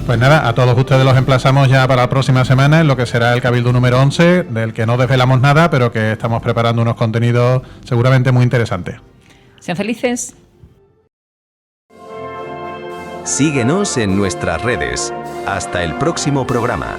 Pues nada, a todos ustedes los emplazamos ya para la próxima semana en lo que será el Cabildo número 11, del que no desvelamos nada, pero que estamos preparando unos contenidos seguramente muy interesantes. Sean felices. Síguenos en nuestras redes. Hasta el próximo programa.